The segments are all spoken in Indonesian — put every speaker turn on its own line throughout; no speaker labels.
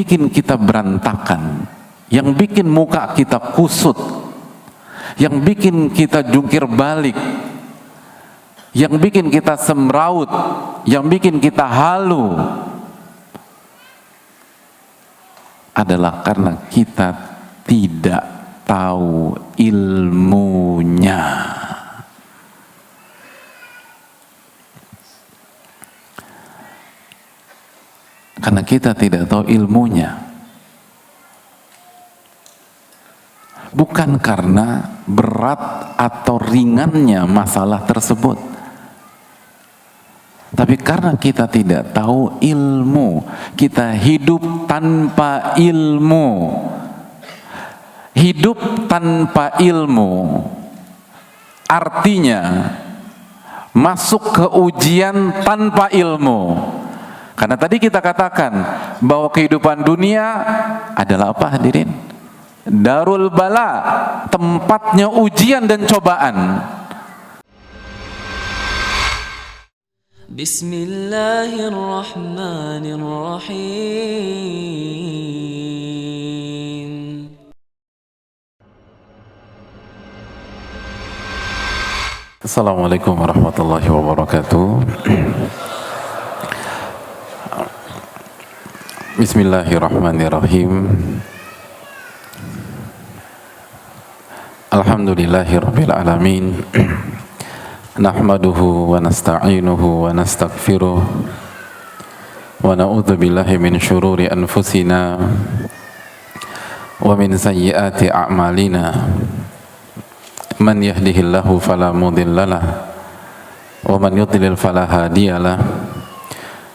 bikin kita berantakan, yang bikin muka kita kusut, yang bikin kita jungkir balik, yang bikin kita semraut, yang bikin kita halu, adalah karena kita tidak tahu ilmunya. Karena kita tidak tahu ilmunya. Bukan karena berat atau ringannya masalah tersebut, tapi karena kita tidak tahu ilmu. Kita hidup tanpa ilmu. Hidup tanpa ilmu artinya masuk ke ujian tanpa ilmu. Karena tadi kita katakan bahwa kehidupan dunia adalah apa, hadirin? Darul bala, tempatnya ujian dan cobaan.
Bismillahirrahmanirrahim.
Assalamualaikum warahmatullahi wabarakatuh. Bismillahirrahmanirrahim. Alhamdulillahirabbil alamin. Nahmaduhu wa nasta'inuhu wa nastaghfiruh wa na'udzu billahi min syururi anfusina wa min sayyiati a'malina. Man yahdihillahu fala mudhillalah wa man yudlil fala hadiyalah.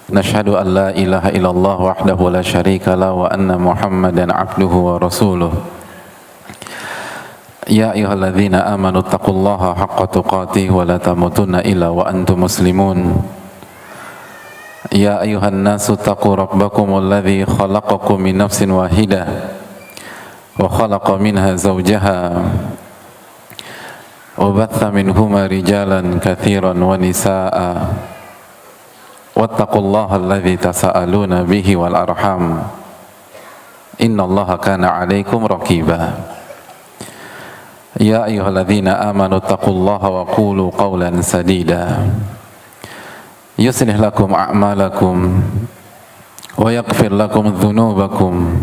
Nashhadu an la ilaha illallah wahdahu la syarika lah wa anna Muhammadan abduhu wa rasuluh. Ya ayyuhalladzina amanu taqullaha haqqa tuqatih wa la tamutunna illa wa antum muslimun. Ya ayyuhan nasu taqu rabbakumul ladzi khalaqakum min nafsin wahidah wa khalaqa minha zawjaha wa batha minhuma rijalan katsiran wa nisaa'a wattaqullaha alladzi tasaaluna bihi wal arham innallaha kana 'alaikum raqiba. Ya ayyuhalladzina amanu taqullaha wa qulu qawlan sadida yuslih lakum a'malakum wa yaghfir lakum dhunubakum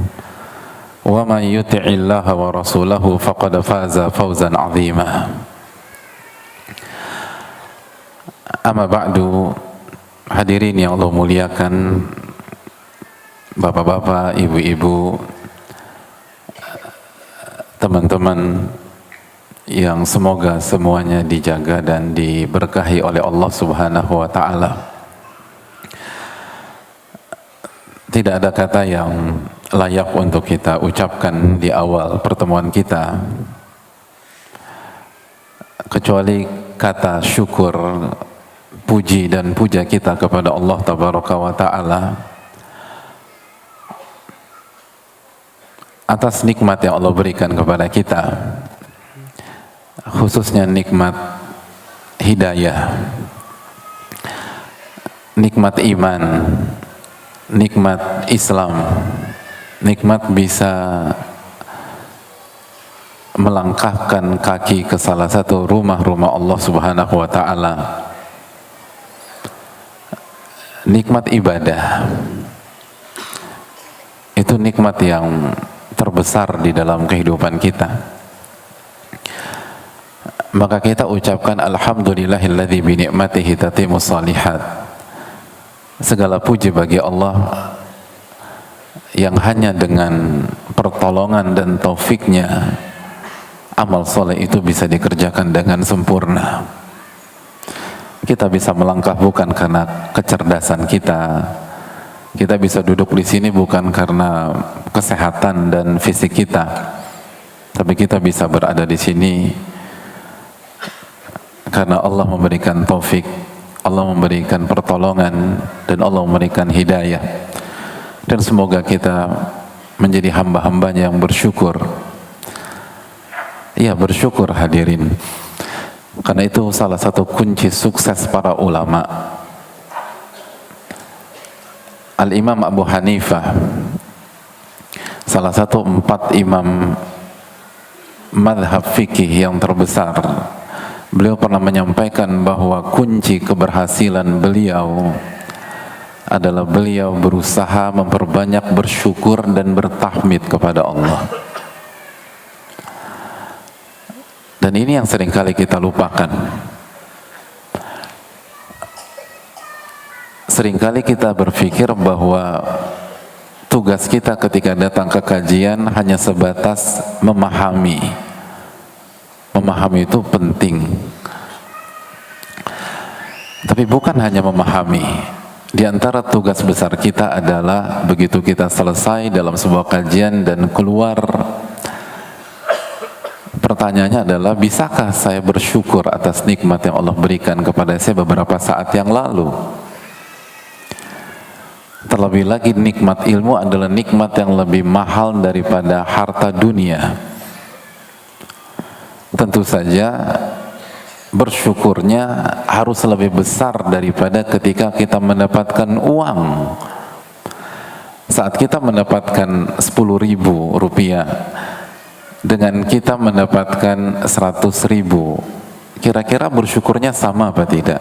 wa man yuti'illaha wa rasulahu faqad faza fawzan 'azima. Amma ba'du. Hadirin yang Allah muliakan, bapak-bapak, ibu-ibu, teman-teman yang semoga semuanya dijaga dan diberkahi oleh Allah Subhanahu wa ta'ala. Tidak ada kata yang layak untuk kita ucapkan di awal pertemuan kita kecuali kata syukur, puji dan puja kita kepada Allah Tabaraka wa ta'ala atas nikmat yang Allah berikan kepada kita, khususnya nikmat hidayah, nikmat iman, nikmat Islam, nikmat bisa melangkahkan kaki ke salah satu rumah-rumah Allah Subhanahu wa ta'ala, nikmat ibadah. Itu nikmat yang terbesar di dalam kehidupan kita. Maka kita ucapkan alhamdulillahilladzi bi ni'matihi tatimmus shalihat. Segala puji bagi Allah yang hanya dengan pertolongan dan taufiknya amal soleh itu bisa dikerjakan dengan sempurna. Kita bisa melangkah bukan karena kecerdasan kita. Kita bisa duduk di sini bukan karena kesehatan dan fisik kita. Tapi kita bisa berada di sini karena Allah memberikan taufik, Allah memberikan pertolongan, dan Allah memberikan hidayah. Dan semoga kita menjadi hamba-hambanya yang bersyukur. Ya, bersyukur hadirin. Karena itu salah satu kunci sukses para ulama. Al-Imam Abu Hanifah salah satu 4 imam madhab fikih yang terbesar, beliau pernah menyampaikan bahwa kunci keberhasilan beliau adalah beliau berusaha memperbanyak bersyukur dan bertahmid kepada Allah. Dan ini yang seringkali kita lupakan. Seringkali kita berpikir bahwa tugas kita ketika datang ke kajian hanya sebatas memahami. Memahami itu penting. Tapi bukan hanya memahami. Di antara tugas besar kita adalah begitu kita selesai dalam sebuah kajian dan keluar, pertanyaannya adalah, bisakah saya bersyukur atas nikmat yang Allah berikan kepada saya beberapa saat yang lalu? Terlebih lagi nikmat ilmu adalah nikmat yang lebih mahal daripada harta dunia. Tentu saja bersyukurnya harus lebih besar daripada ketika kita mendapatkan uang. Saat kita mendapatkan 10.000 rupiah dengan kita mendapatkan 100.000, kira-kira bersyukurnya sama apa tidak?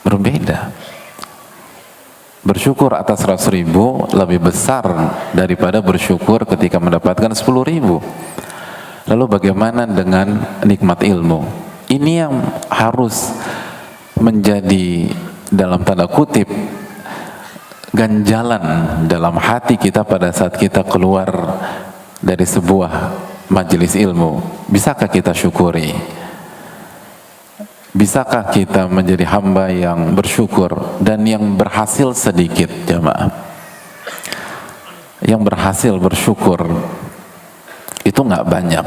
Berbeda. Bersyukur atas 100.000 lebih besar daripada bersyukur ketika mendapatkan 10.000. Lalu bagaimana dengan nikmat ilmu? Ini yang harus menjadi dalam tanda kutip ganjalan dalam hati kita pada saat kita keluar dari sebuah majelis ilmu. Bisakah kita syukuri? Bisakah kita menjadi hamba yang bersyukur dan yang berhasil sedikit, jamaah? Yang berhasil bersyukur itu nggak banyak.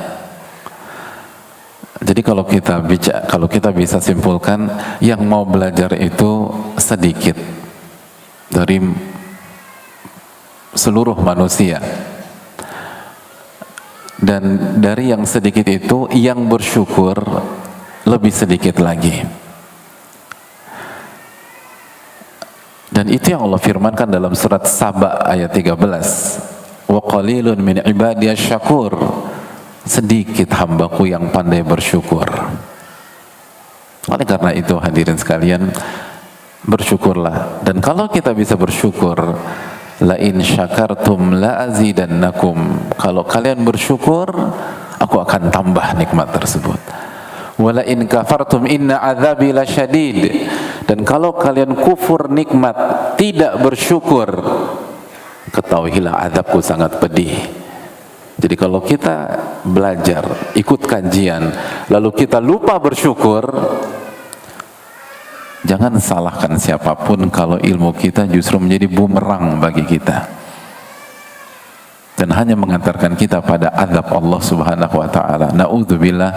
Jadi kalau kita bisa simpulkan, yang mau belajar itu sedikit dari seluruh manusia. Dan dari yang sedikit itu, yang bersyukur lebih sedikit lagi. Dan itu yang Allah firmankan dalam surat Saba ayat 13. Wa qalilun min ibadiyasy syakur. Sedikit hambaku yang pandai bersyukur. Oleh karena itu hadirin sekalian, bersyukurlah. Dan kalau kita bisa bersyukur, la in syakartum la azidannakum. Kalau kalian bersyukur, aku akan tambah nikmat tersebut. Wala in kafartum inna adzabi lasyadid. Dan kalau kalian kufur nikmat, tidak bersyukur, ketahuilah azabku sangat pedih. Jadi kalau kita belajar, ikut kajian, lalu kita lupa bersyukur, jangan salahkan siapapun kalau ilmu kita justru menjadi bumerang bagi kita dan hanya mengantarkan kita pada azab Allah Subhanahu wa taala. Na'udzubillah,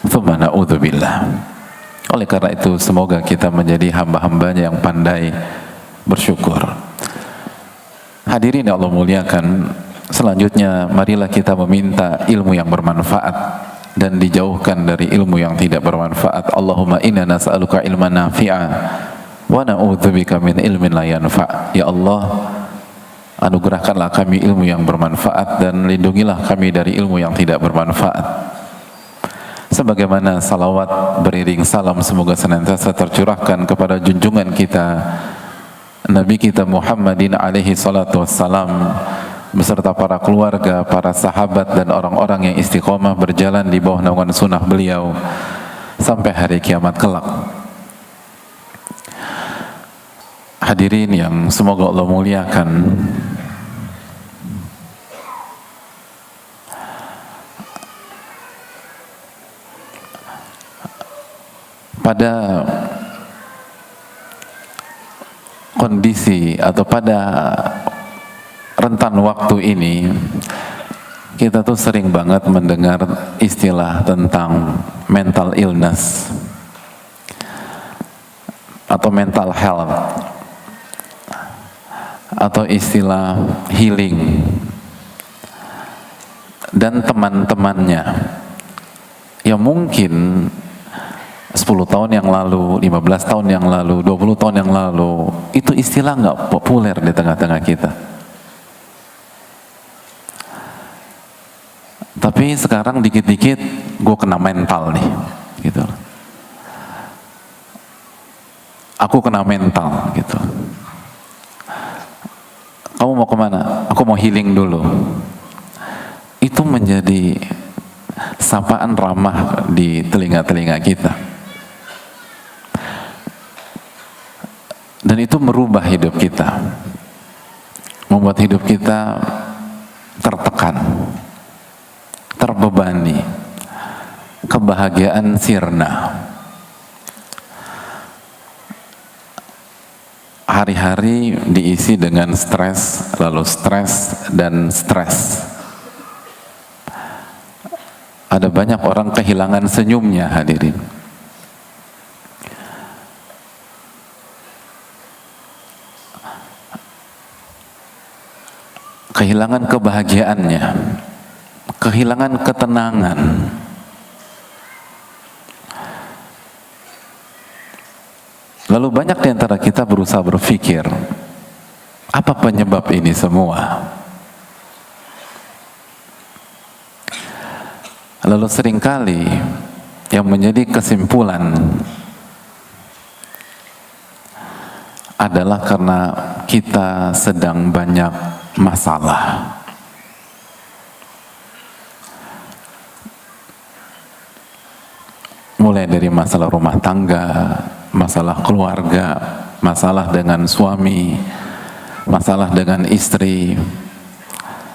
tsumma na'udzubillah. Oleh karena itu semoga kita menjadi hamba-hambanya yang pandai bersyukur. Hadirin yang Allah muliakan, selanjutnya marilah kita meminta ilmu yang bermanfaat dan dijauhkan dari ilmu yang tidak bermanfaat. Allahumma inna nas'aluka ilman nafi'a wa na'udzubika min ilmin la yanfa'. Ya Allah, anugerahkanlah kami ilmu yang bermanfaat dan lindungilah kami dari ilmu yang tidak bermanfaat. Sebagaimana salawat beriring salam semoga senantiasa tercurahkan kepada junjungan kita Nabi kita Muhammadin alaihi salatu wassalam beserta para keluarga, para sahabat dan orang-orang yang istiqomah berjalan di bawah naungan sunnah beliau sampai hari kiamat kelak. Hadirin yang semoga Allah muliakan, pada kondisi atau pada rentan waktu ini kita tuh sering banget mendengar istilah tentang mental illness atau mental health atau istilah healing, dan teman-temannya yang mungkin 10 tahun yang lalu, 15 tahun yang lalu, 20 tahun yang lalu itu istilah nggak populer di tengah-tengah kita. Tapi sekarang dikit-dikit gue kena mental nih, gitu. Aku kena mental, gitu. Kamu mau kemana? Aku mau healing dulu. Itu menjadi sapaan ramah di telinga-telinga kita. Dan itu merubah hidup kita. Membuat hidup kita tertekan, terbebani, kebahagiaan sirna. Hari-hari diisi dengan stres, lalu stres dan stres. Ada banyak orang kehilangan senyumnya, hadirin. Kehilangan kebahagiaannya, kehilangan ketenangan. Lalu banyak di antara kita berusaha berpikir, apa penyebab ini semua? Lalu seringkali yang menjadi kesimpulan adalah karena kita sedang banyak masalah. Mulai dari masalah rumah tangga, masalah keluarga, masalah dengan suami, masalah dengan istri,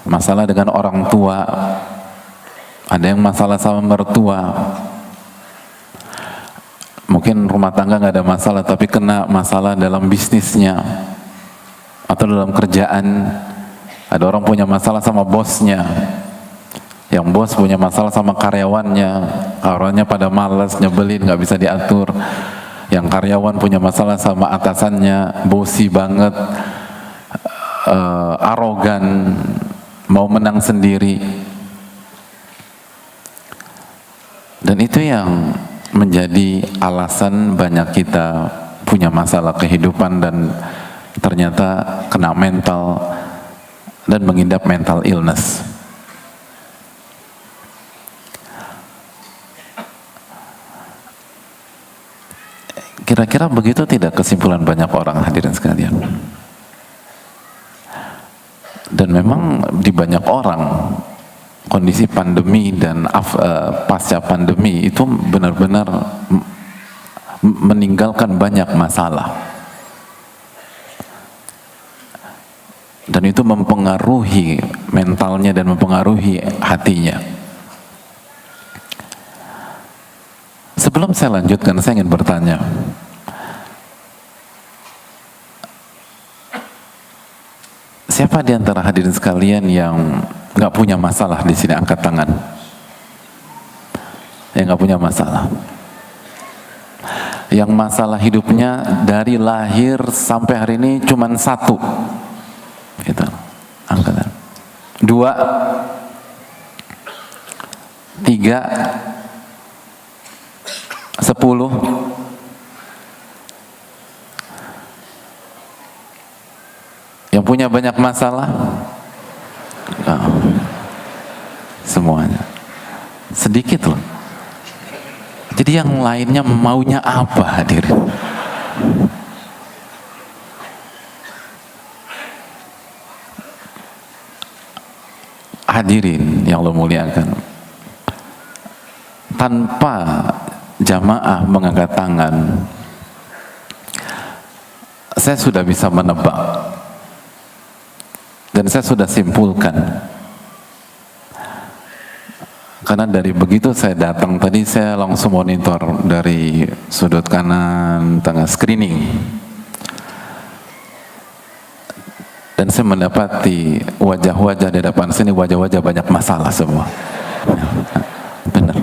masalah dengan orang tua, ada yang masalah sama mertua. Mungkin rumah tangga nggak ada masalah, tapi kena masalah dalam bisnisnya atau dalam kerjaan. Ada orang punya masalah sama bosnya, yang bos punya masalah sama karyawannya, karyawannya pada malas, nyebelin, nggak bisa diatur. Yang karyawan punya masalah sama atasannya, bosi banget, arogan, mau menang sendiri. Dan itu yang menjadi alasan banyak kita punya masalah kehidupan dan ternyata kena mental dan mengidap mental illness. Kira-kira begitu tidak kesimpulan banyak orang, hadirin sekalian? Dan memang di banyak orang kondisi pandemi dan pasca pandemi itu benar-benar meninggalkan banyak masalah. Dan itu mempengaruhi mentalnya dan mempengaruhi hatinya. Sebelum saya lanjutkan, saya ingin bertanya, siapa di antara hadirin sekalian yang nggak punya masalah di sini? Angkat tangan. Yang nggak punya masalah. Yang masalah hidupnya dari lahir sampai hari ini cuma satu. Gitu. Angkat tangan. 2, 3, 10. Yang punya banyak masalah? Oh, semuanya. Sedikit loh. Jadi yang lainnya maunya apa, hadirin? Hadirin yang Allah muliakan, tanpa jamaah mengangkat tangan, saya sudah bisa menebak dan saya sudah simpulkan. Karena dari begitu saya datang tadi, saya langsung monitor dari sudut kanan tengah screening, dan saya mendapati wajah-wajah di depan sini, wajah-wajah banyak masalah semua. Benar.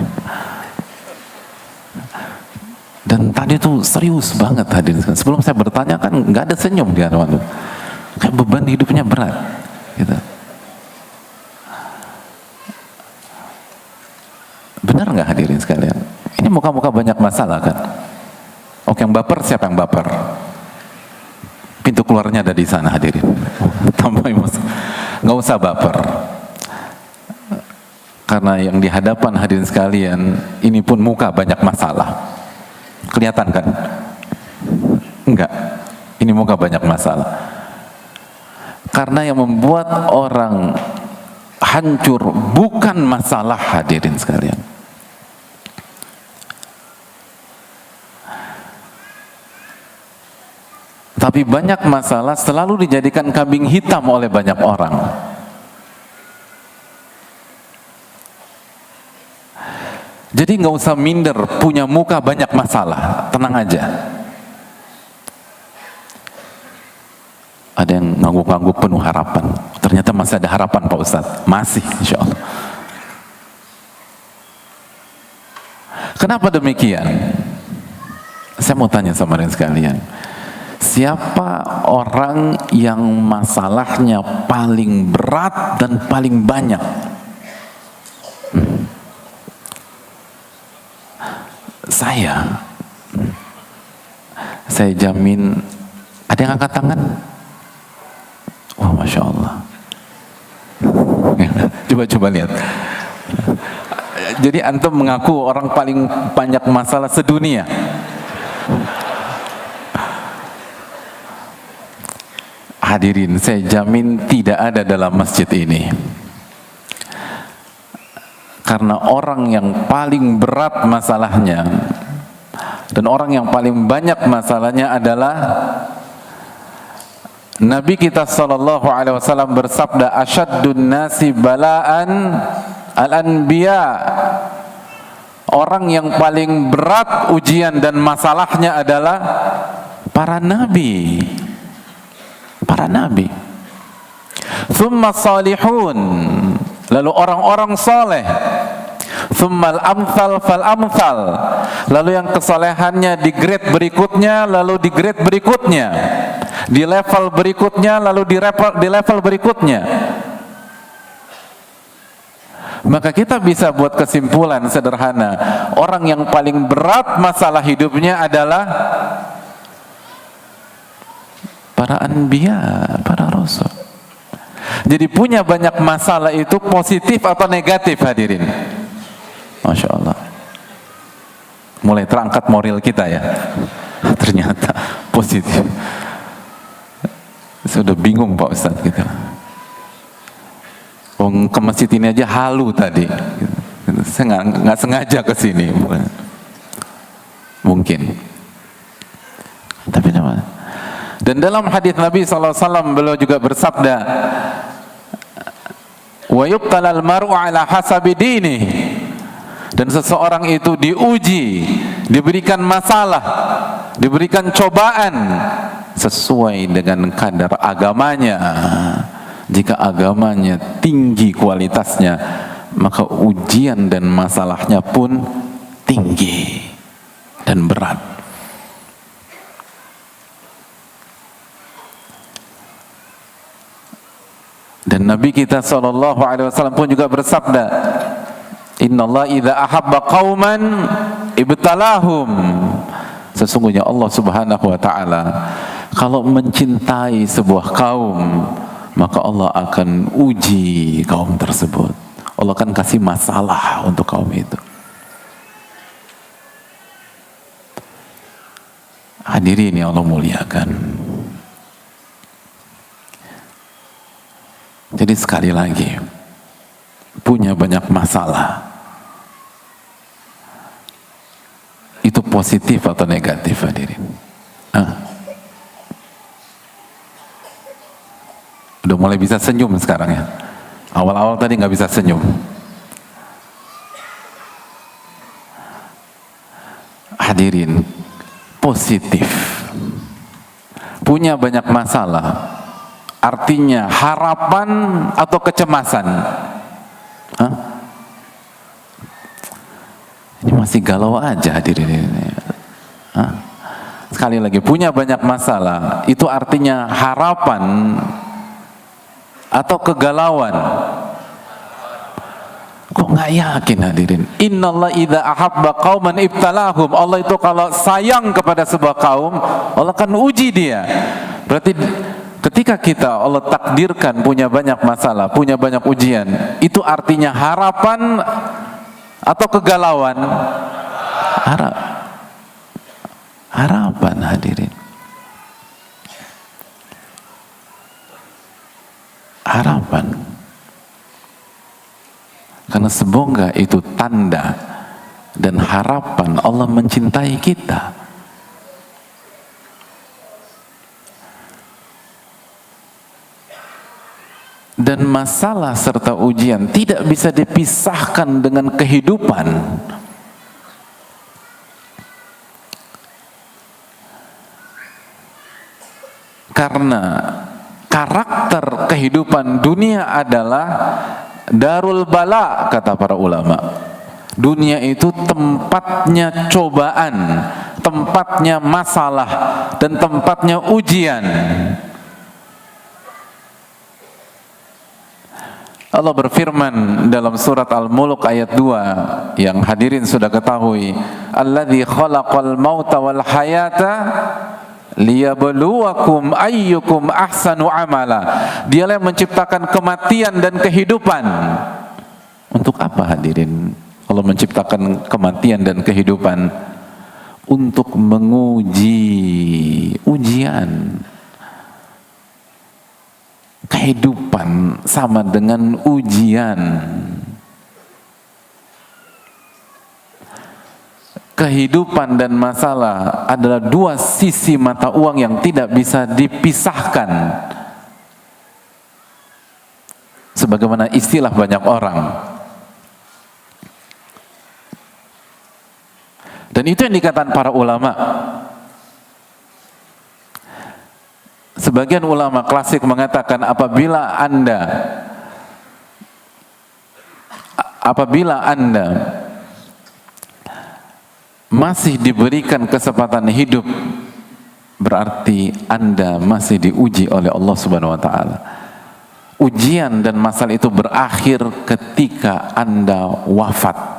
Dan tadi tuh serius banget hadirin. Sebelum saya bertanya kan nggak ada senyum di hadapan. Kayak beban hidupnya berat. Gitu. Benar nggak hadirin sekalian? Ini muka-muka banyak masalah kan? Oke, yang baper siapa yang baper? Pintu keluarnya ada di sana, hadirin. Tambah emosi. Nggak usah baper. Karena yang di hadapan hadirin sekalian ini pun muka banyak masalah. Kelihatan kan? Enggak. Ini muka banyak masalah. Karena yang membuat orang hancur bukan masalah, hadirin sekalian. Tapi banyak masalah selalu dijadikan kambing hitam oleh banyak orang. Jadi nggak usah minder punya muka banyak masalah, tenang aja. Ada yang ngangguk-ngangguk penuh harapan. Ternyata masih ada harapan Pak Ustadz. Masih, insya Allah. Kenapa demikian? Saya mau tanya sama kalian sekalian. Siapa orang yang masalahnya paling berat dan paling banyak? Saya jamin. Ada yang angkat tangan? Wah, Masya Allah. Coba lihat. Jadi antum mengaku orang paling banyak masalah sedunia. Hadirin, saya jamin tidak ada dalam masjid ini. Karena orang yang paling berat masalahnya dan orang yang paling banyak masalahnya adalah Nabi kita sallallahu alaihi wasallam bersabda, asyaddun nasi bala'an al-anbiya. Orang yang paling berat ujian dan masalahnya adalah para nabi. Para nabi. Thumma salihun, lalu orang-orang saleh. Thummal amthal fal amthal, lalu yang kesolehannya di grade berikutnya, lalu di grade berikutnya, di level berikutnya, lalu di level berikutnya. Maka kita bisa buat kesimpulan sederhana, orang yang paling berat masalah hidupnya adalah para anbiya, para rasul. Jadi punya banyak masalah itu positif atau negatif, hadirin? Masya Allah. Mulai terangkat moral kita ya. Ternyata positif. Sudah bingung Pak Ustadz gitu. Ke masjid ini aja halu tadi. Saya nggak sengaja ke sini. Mungkin. Tapi apa? Dan dalam hadis Nabi SAW beliau juga bersabda, wa yubtalal mar'u ala hasabi dini. Dan seseorang itu diuji, diberikan masalah, diberikan cobaan sesuai dengan kadar agamanya. Jika agamanya tinggi kualitasnya, maka ujian dan masalahnya pun tinggi dan berat. Dan Nabi kita SAW pun juga bersabda, innallaha idza ahabba qauman ibtalahum. Sesungguhnya Allah Subhanahu wa taala kalau mencintai sebuah kaum, maka Allah akan uji kaum tersebut. Allah akan kasih masalah untuk kaum itu. Hadirin yang Allah muliakan. Jadi sekali lagi, punya banyak masalah itu positif atau negatif, hadirin? Udah mulai bisa senyum sekarang ya. Awal-awal tadi nggak bisa senyum. Hadirin, positif. Punya banyak masalah artinya harapan atau kecemasan? Ini masih galau aja, hadirin. Sekali lagi, punya banyak masalah itu artinya harapan atau kegalauan? Kok nggak yakin, hadirin? Innallaha idza ahabba qauman ibtalahum. Allah itu kalau sayang kepada sebuah kaum, Allah akan uji dia. Berarti Ketika kita Allah takdirkan punya banyak masalah, punya banyak ujian, itu artinya harapan atau kegalauan? Harapan, hadirin. Harapan. Karena semoga itu tanda dan harapan Allah mencintai kita. Dan masalah serta ujian tidak bisa dipisahkan dengan kehidupan. Karena karakter kehidupan dunia adalah darul bala, kata para ulama. Dunia itu tempatnya cobaan, tempatnya masalah, dan tempatnya ujian. Allah berfirman dalam surat Al-Mulk ayat 2 yang hadirin sudah ketahui, alladzi khalaqal mauta wal hayata liyabluwakum ayyukum ahsanu amala. Dialah yang menciptakan kematian dan kehidupan. Untuk apa hadirin Allah menciptakan kematian dan kehidupan? Untuk menguji, ujian. Kehidupan sama dengan ujian. Kehidupan dan masalah adalah dua sisi mata uang yang tidak bisa dipisahkan. Sebagaimana istilah banyak orang. Dan itu yang dikatakan para ulama. Sebagian ulama klasik mengatakan apabila Anda masih diberikan kesempatan hidup, berarti Anda masih diuji oleh Allah Subhanahu wa taala. Ujian dan masalah itu berakhir ketika Anda wafat.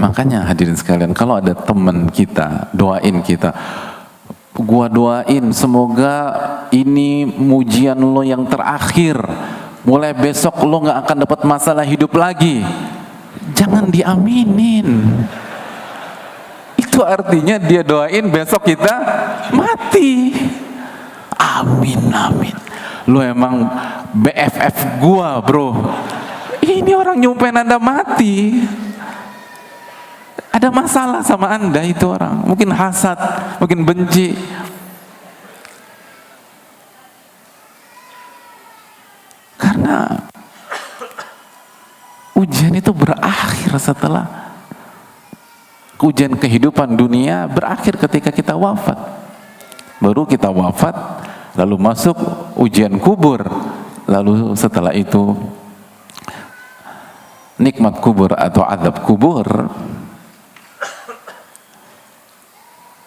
Makanya hadirin sekalian, kalau ada teman kita, doain kita. Gua doain semoga ini ujian lo yang terakhir. Mulai besok lo gak akan dapat masalah hidup lagi. Jangan diaminin. Itu artinya dia doain besok kita mati. Amin, amin. Lo emang BFF gua, bro. Ini orang nyumpain Anda mati. Ada masalah sama Anda itu orang, mungkin hasad, mungkin benci. Karena ujian itu berakhir setelah ujian kehidupan dunia berakhir ketika kita wafat. Baru kita wafat, lalu masuk ujian kubur, lalu setelah itu nikmat kubur atau azab kubur.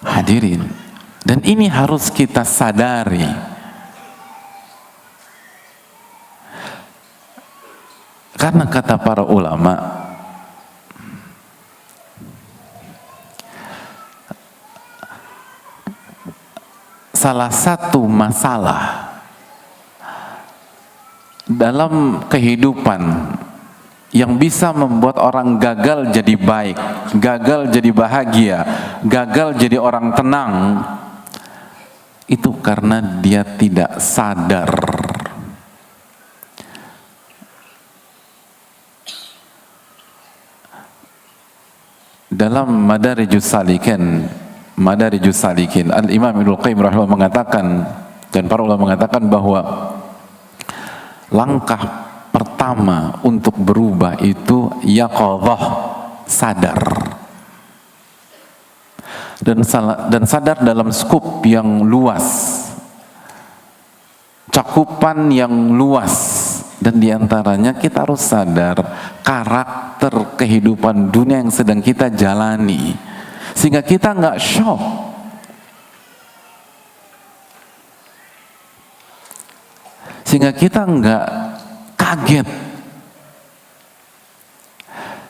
Hadirin, dan ini harus kita sadari. Karena kata para ulama, salah satu masalah dalam kehidupan yang bisa membuat orang gagal jadi baik, gagal jadi bahagia, gagal jadi orang tenang, itu karena dia tidak sadar. Dalam Madarijus Salikin, Al-Imam Ibnu Qayyim rahimahullah mengatakan, dan para ulama mengatakan bahwa langkah pertama untuk berubah itu yaqadhah, sadar. Dan sadar dalam skup yang luas, cakupan yang luas. Dan diantaranya kita harus sadar karakter kehidupan dunia yang sedang kita jalani, sehingga kita nggak shock. Sehingga kita nggak kaget.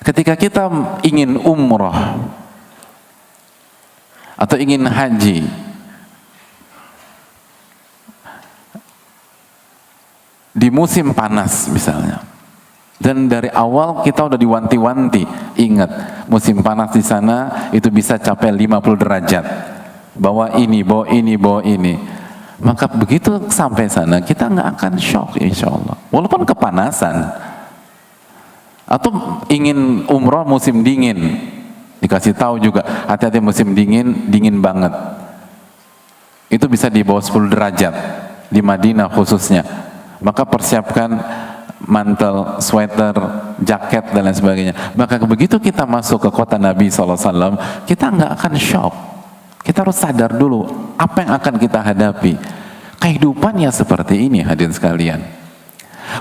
Ketika kita ingin umroh atau ingin haji, di musim panas misalnya, dan dari awal kita udah diwanti-wanti, ingat musim panas di sana itu bisa capai 50 derajat, bawa ini, bawa ini, bawa ini, maka begitu sampai sana kita nggak akan shock insya Allah, walaupun kepanasan. Atau ingin umroh musim dingin, dikasih tahu juga hati-hati musim dingin, dingin banget, itu bisa di bawah 10 derajat di Madinah khususnya, maka persiapkan mantel, sweater, jaket dan lain sebagainya. Maka begitu kita masuk ke kota Nabi SAW, kita nggak akan shock, kita harus sadar dulu apa yang akan kita hadapi. Kehidupannya seperti ini hadirin sekalian.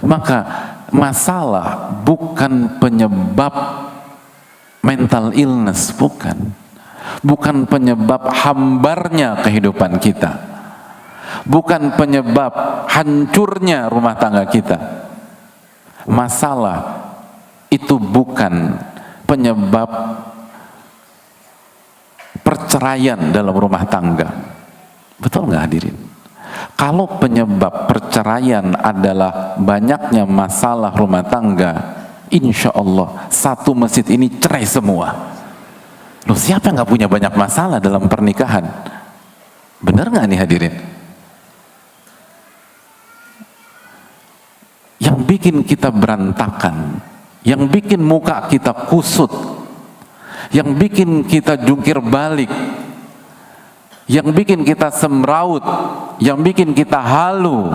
Maka masalah bukan penyebab mental illness, bukan penyebab hambarnya kehidupan kita, bukan penyebab hancurnya rumah tangga kita. Masalah itu bukan penyebab perceraian dalam rumah tangga. Betul nggak hadirin? Kalau penyebab perceraian adalah banyaknya masalah rumah tangga, insya Allah satu masjid ini cerai semua. Loh, siapa yang nggak punya banyak masalah dalam pernikahan? Benar nggak nih hadirin? Yang bikin kita berantakan, yang bikin muka kita kusut, yang bikin kita jungkir balik, yang bikin kita semraut, yang bikin kita halu,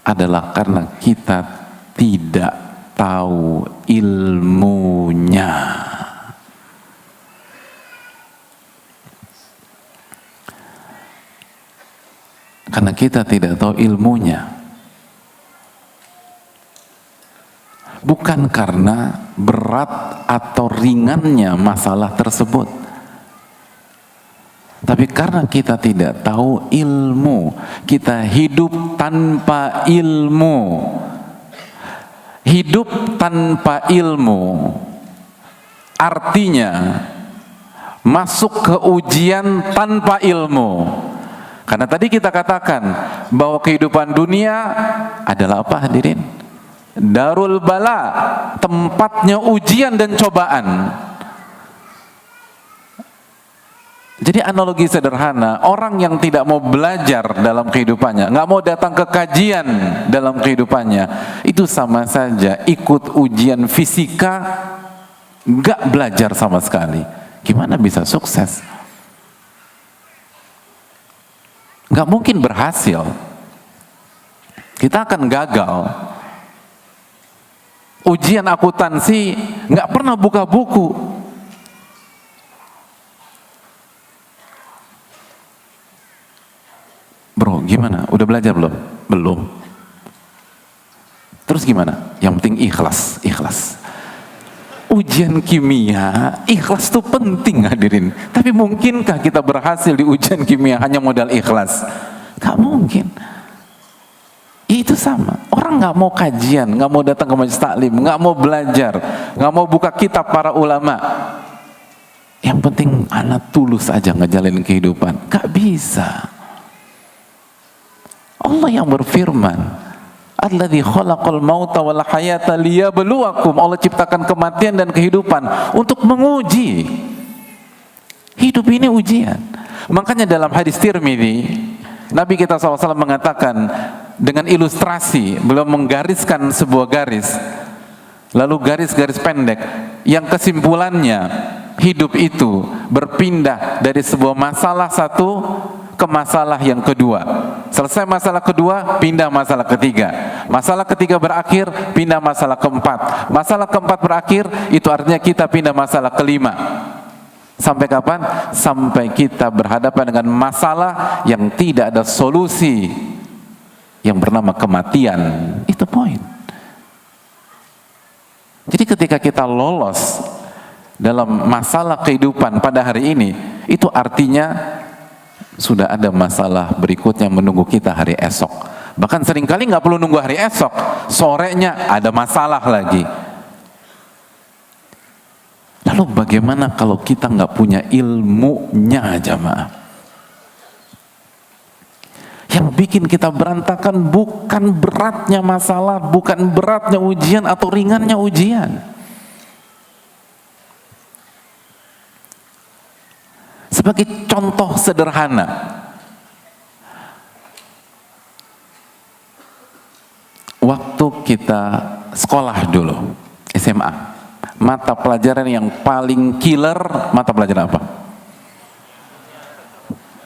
adalah karena kita tidak tahu ilmunya. Karena kita tidak tahu ilmunya. Bukan karena berat atau ringannya masalah tersebut, tapi karena kita tidak tahu ilmu. Kita hidup tanpa ilmu. Hidup tanpa ilmu artinya masuk ke ujian tanpa ilmu. Karena tadi kita katakan bahwa kehidupan dunia adalah apa hadirin? Darul bala, tempatnya ujian dan cobaan. Jadi analogi sederhana, orang yang tidak mau belajar dalam kehidupannya, nggak mau datang ke kajian dalam kehidupannya, itu sama saja ikut ujian fisika, nggak belajar sama sekali. Gimana bisa sukses? Nggak mungkin berhasil. Kita akan gagal. Ujian akuntansi nggak pernah buka buku. Bro, gimana? Udah belajar belum? Belum. Terus gimana? Yang penting ikhlas, ikhlas. Ujian kimia, ikhlas itu penting hadirin. Tapi mungkinkah kita berhasil di ujian kimia hanya modal ikhlas? Gak mungkin. Itu sama. Orang nggak mau kajian, nggak mau datang ke majelis taklim, nggak mau belajar, nggak mau buka kitab para ulama. Yang penting anak tulus aja ngejalanin kehidupan. Gak bisa. Allah yang berfirman, Alladzi khalaqal mauta wal hayata liyabluwakum. Allah ciptakan kematian dan kehidupan untuk menguji. Hidup ini ujian. Makanya dalam hadis Tirmidzi, Nabi kita SAW mengatakan dengan ilustrasi, beliau menggariskan sebuah garis, lalu garis-garis pendek yang kesimpulannya hidup itu berpindah dari sebuah masalah satu ke masalah yang kedua. Selesai masalah kedua, pindah masalah ketiga. Masalah ketiga berakhir, pindah masalah keempat. Masalah keempat berakhir, itu artinya kita pindah masalah kelima. Sampai kapan? Sampai kita berhadapan dengan masalah yang tidak ada solusi, yang bernama kematian. Itu poin. Jadi ketika kita lolos dalam masalah kehidupan pada hari ini, itu artinya sudah ada masalah berikutnya menunggu kita hari esok. Bahkan seringkali nggak perlu nunggu hari esok, sorenya ada masalah lagi. Lalu bagaimana kalau kita nggak punya ilmunya, jamaah? Yang bikin kita berantakan bukan beratnya masalah, bukan beratnya ujian atau ringannya ujian. Sebagai contoh sederhana, waktu kita sekolah dulu, SMA, mata pelajaran yang paling killer, mata pelajaran apa?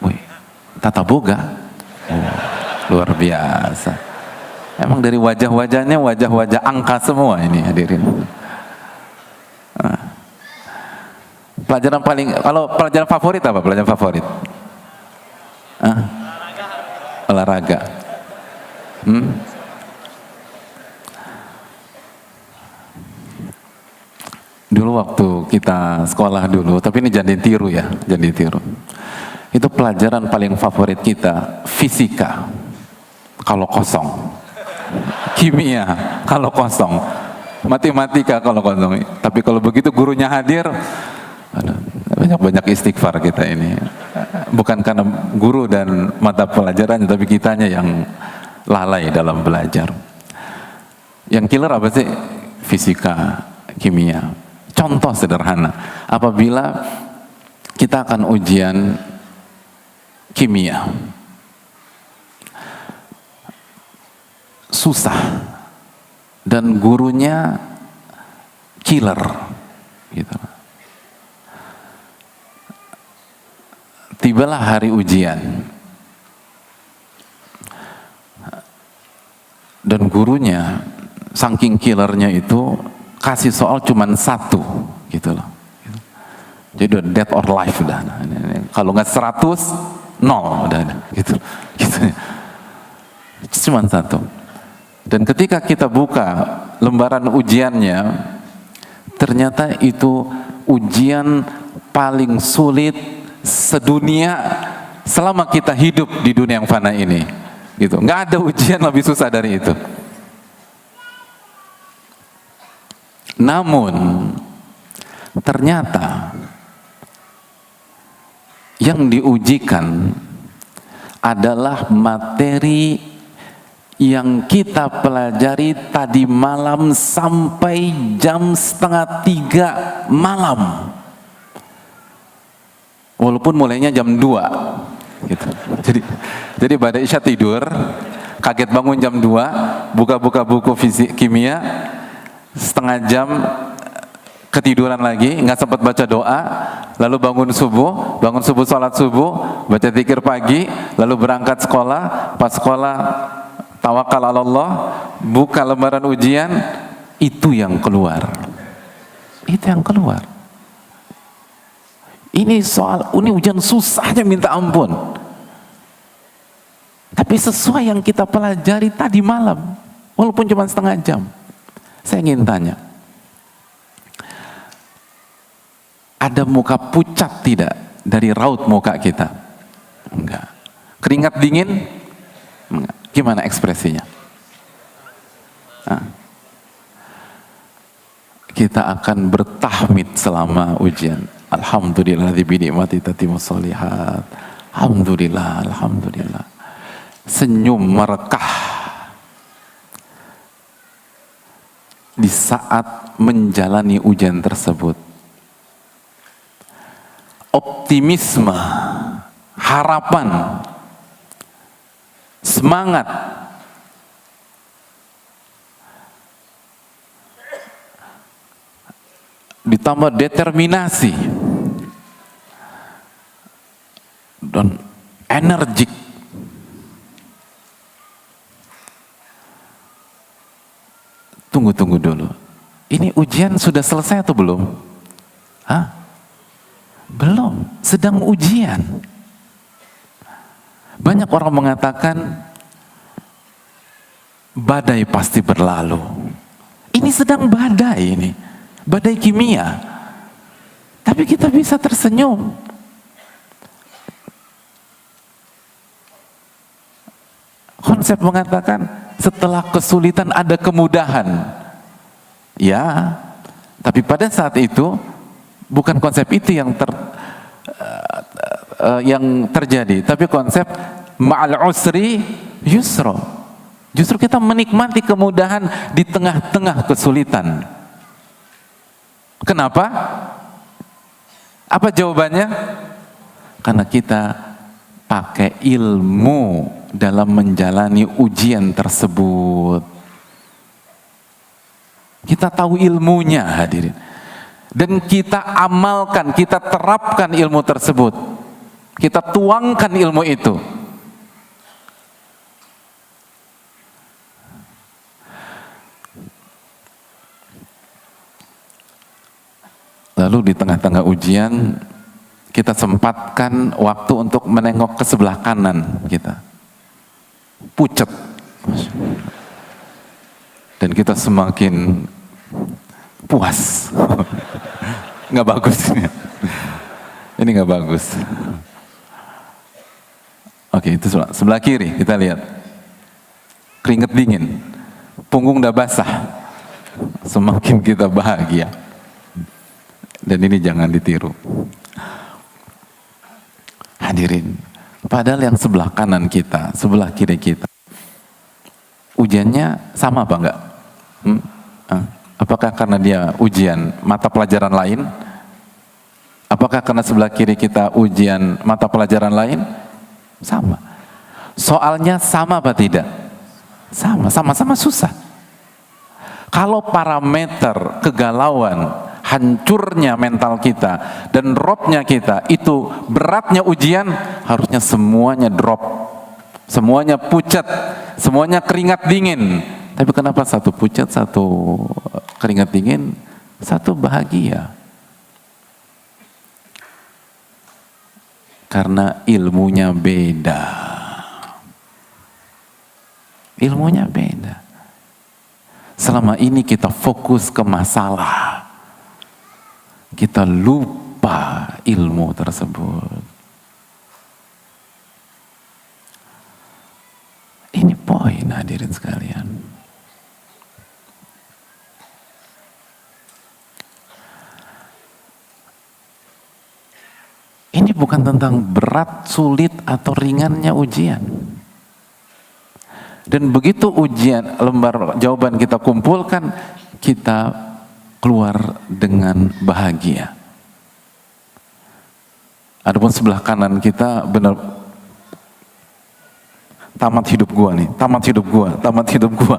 Wih, tata boga. Oh, luar biasa. Emang dari wajah-wajahnya wajah-wajah angka semua ini hadirin. Pelajaran paling, kalau pelajaran favorit apa? Pelajaran favorit? Olahraga. Dulu waktu kita sekolah dulu, tapi ini jangan ditiru ya, jangan ditiru. Itu pelajaran paling favorit kita, fisika kalau kosong, kimia kalau kosong, matematika kalau kosong. Tapi kalau begitu gurunya hadir, banyak-banyak istighfar kita ini. Bukan karena guru dan mata pelajarannya, tapi kitanya yang lalai dalam belajar. Yang killer apa sih? Fisika, kimia. Contoh sederhana, apabila kita akan ujian kimia, susah dan gurunya killer gitu. Tibalah hari ujian dan gurunya saking killernya itu kasih soal cuman satu gitu loh. Jadi udah dead or life udah. Kalau nggak 100, 0 udah gitu. Cuman satu. Dan ketika kita buka lembaran ujiannya, ternyata itu ujian paling sulit sedunia selama kita hidup di dunia yang fana ini. Gitu. Nggak ada ujian lebih susah dari itu. Namun ternyata yang diujikan adalah materi yang kita pelajari tadi malam sampai jam 2:30 malam, walaupun mulainya jam 2 gitu. Jadi pada isya tidur, kaget bangun jam 2, buka-buka buku fisik kimia, setengah jam ketiduran lagi, nggak sempat baca doa, lalu bangun subuh sholat subuh, baca zikir pagi, lalu berangkat sekolah, pas sekolah tawakal ala Allah, buka lembaran ujian, itu yang keluar. Ini ujian susahnya minta ampun, tapi sesuai yang kita pelajari tadi malam, walaupun cuma setengah jam. Saya ingin tanya, ada muka pucat tidak dari raut muka kita? Enggak. Keringat dingin? Enggak. Gimana ekspresinya? Kita akan bertahmid selama ujian. Alhamdulillah bi ni'mati tatimmus shalihat. Alhamdulillah, alhamdulillah. Senyum merekah di saat menjalani ujian tersebut. Optimisme, harapan, semangat, ditambah determinasi dan energik. Tunggu dulu. Ini ujian sudah selesai atau belum? Belum, sedang ujian. Banyak orang mengatakan badai pasti berlalu. Ini sedang badai ini. Badai kimia. Tapi kita bisa tersenyum. konsep mengatakan setelah kesulitan ada kemudahan. Ya, tapi pada saat itu bukan konsep itu yang terjadi, tapi konsep ma'al usri yusra. Justru kita menikmati kemudahan di tengah-tengah kesulitan. Kenapa? Apa jawabannya? Karena kita pakai ilmu dalam menjalani ujian tersebut. Kita tahu ilmunya, hadirin. Dan kita amalkan, kita terapkan ilmu tersebut. Kita tuangkan ilmu itu. Lalu di tengah-tengah ujian, kita sempatkan waktu untuk menengok ke sebelah kanan kita. Pucet. Dan kita semakin puas. Nggak bagus ini. Ini nggak bagus. Oke, itu sebelah kiri kita lihat. Keringet dingin. Punggung udah basah. Semakin kita bahagia. Dan ini jangan ditiru. Hadirin, padahal yang sebelah kanan kita, sebelah kiri kita, ujiannya sama apa enggak? Apakah karena dia ujian mata pelajaran lain? Apakah karena sebelah kiri kita ujian mata pelajaran lain? Sama. Soalnya sama apa tidak? Sama, sama-sama susah. Kalau parameter kegalauan, hancurnya mental kita dan dropnya kita itu beratnya ujian, harusnya semuanya drop, semuanya pucat, semuanya keringat dingin. Tapi kenapa satu pucat, satu keringat dingin, satu bahagia? Karena ilmunya beda. Ilmunya beda. Selama ini kita fokus ke masalah, kita lupa ilmu tersebut. Ini poin, hadirin sekalian. Ini bukan tentang berat, sulit, atau ringannya ujian. Dan begitu ujian, lembar jawaban kita kumpulkan, kita keluar dengan bahagia. Adapun sebelah kanan kita benar, tamat hidup gua nih, tamat hidup gua, tamat hidup gua.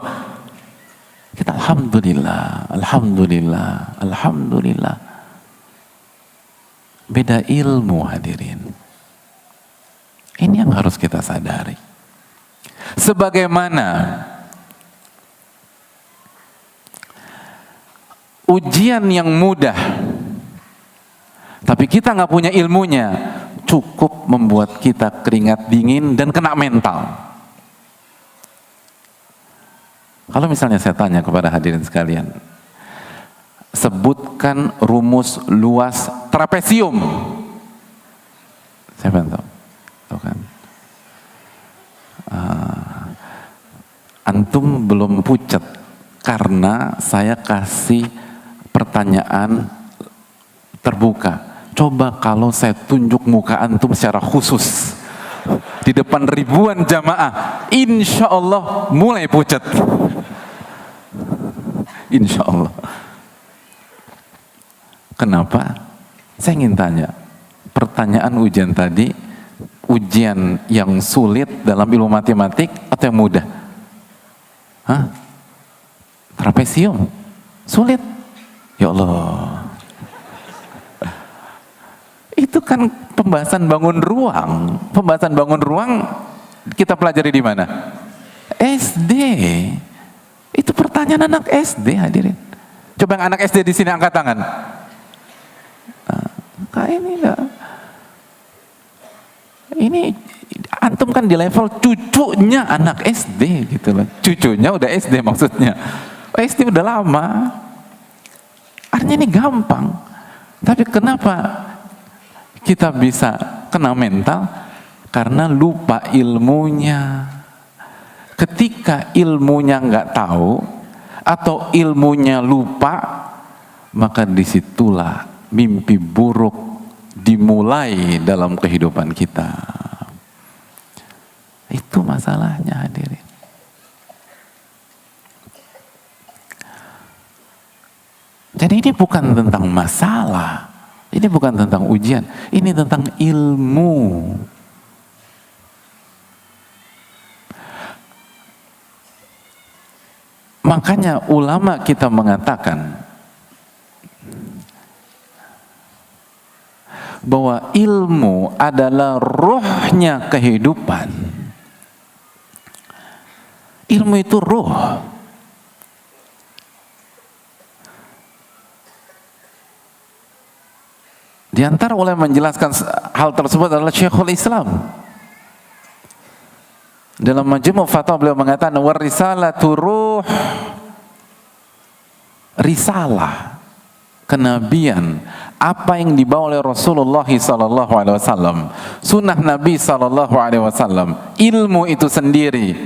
Kita alhamdulillah, alhamdulillah, alhamdulillah. Beda ilmu, hadirin. Ini yang harus kita sadari. Sebagaimana ujian yang mudah, tapi kita nggak punya ilmunya, cukup membuat kita keringat dingin dan kena mental. Kalau misalnya saya tanya kepada hadirin sekalian, sebutkan rumus luas trapesium. Siapa yang tahu? Tahu kan? Antum belum pucat karena saya kasih pertanyaan terbuka. Coba kalau saya tunjuk muka antum secara khusus di depan ribuan jamaah, insya Allah mulai pucat. Insya Allah. Kenapa? Saya ingin tanya, pertanyaan ujian tadi, ujian yang sulit dalam ilmu matematik atau yang mudah? Hah? Trapesium? Sulit? Ya Allah. Itu kan pembahasan bangun ruang. Pembahasan bangun ruang kita pelajari di mana? SD. Itu pertanyaan anak SD, hadirin. Coba yang anak SD di sini angkat tangan. Nah, ini enggak. Ini antum kan di level cucunya anak SD gitu loh. Cucunya udah SD maksudnya. SD udah lama. Artinya ini gampang. Tapi kenapa kita bisa kena mental? Karena lupa ilmunya. ketika ilmunya nggak tahu atau ilmunya lupa, maka disitulah mimpi buruk dimulai dalam kehidupan kita. Itu masalahnya, hadirin. Jadi ini bukan tentang masalah, ini bukan tentang ujian, ini tentang ilmu. Makanya ulama kita mengatakan bahwa ilmu adalah ruhnya kehidupan. Ilmu itu ruh. Di antara ulama menjelaskan hal tersebut adalah Syekhul Islam. Dalam Majmu' Fatwa beliau mengatakan warisalatu ruh, risalah, kenabian, apa yang dibawa oleh Rasulullah SAW, sunnah Nabi SAW, ilmu itu sendiri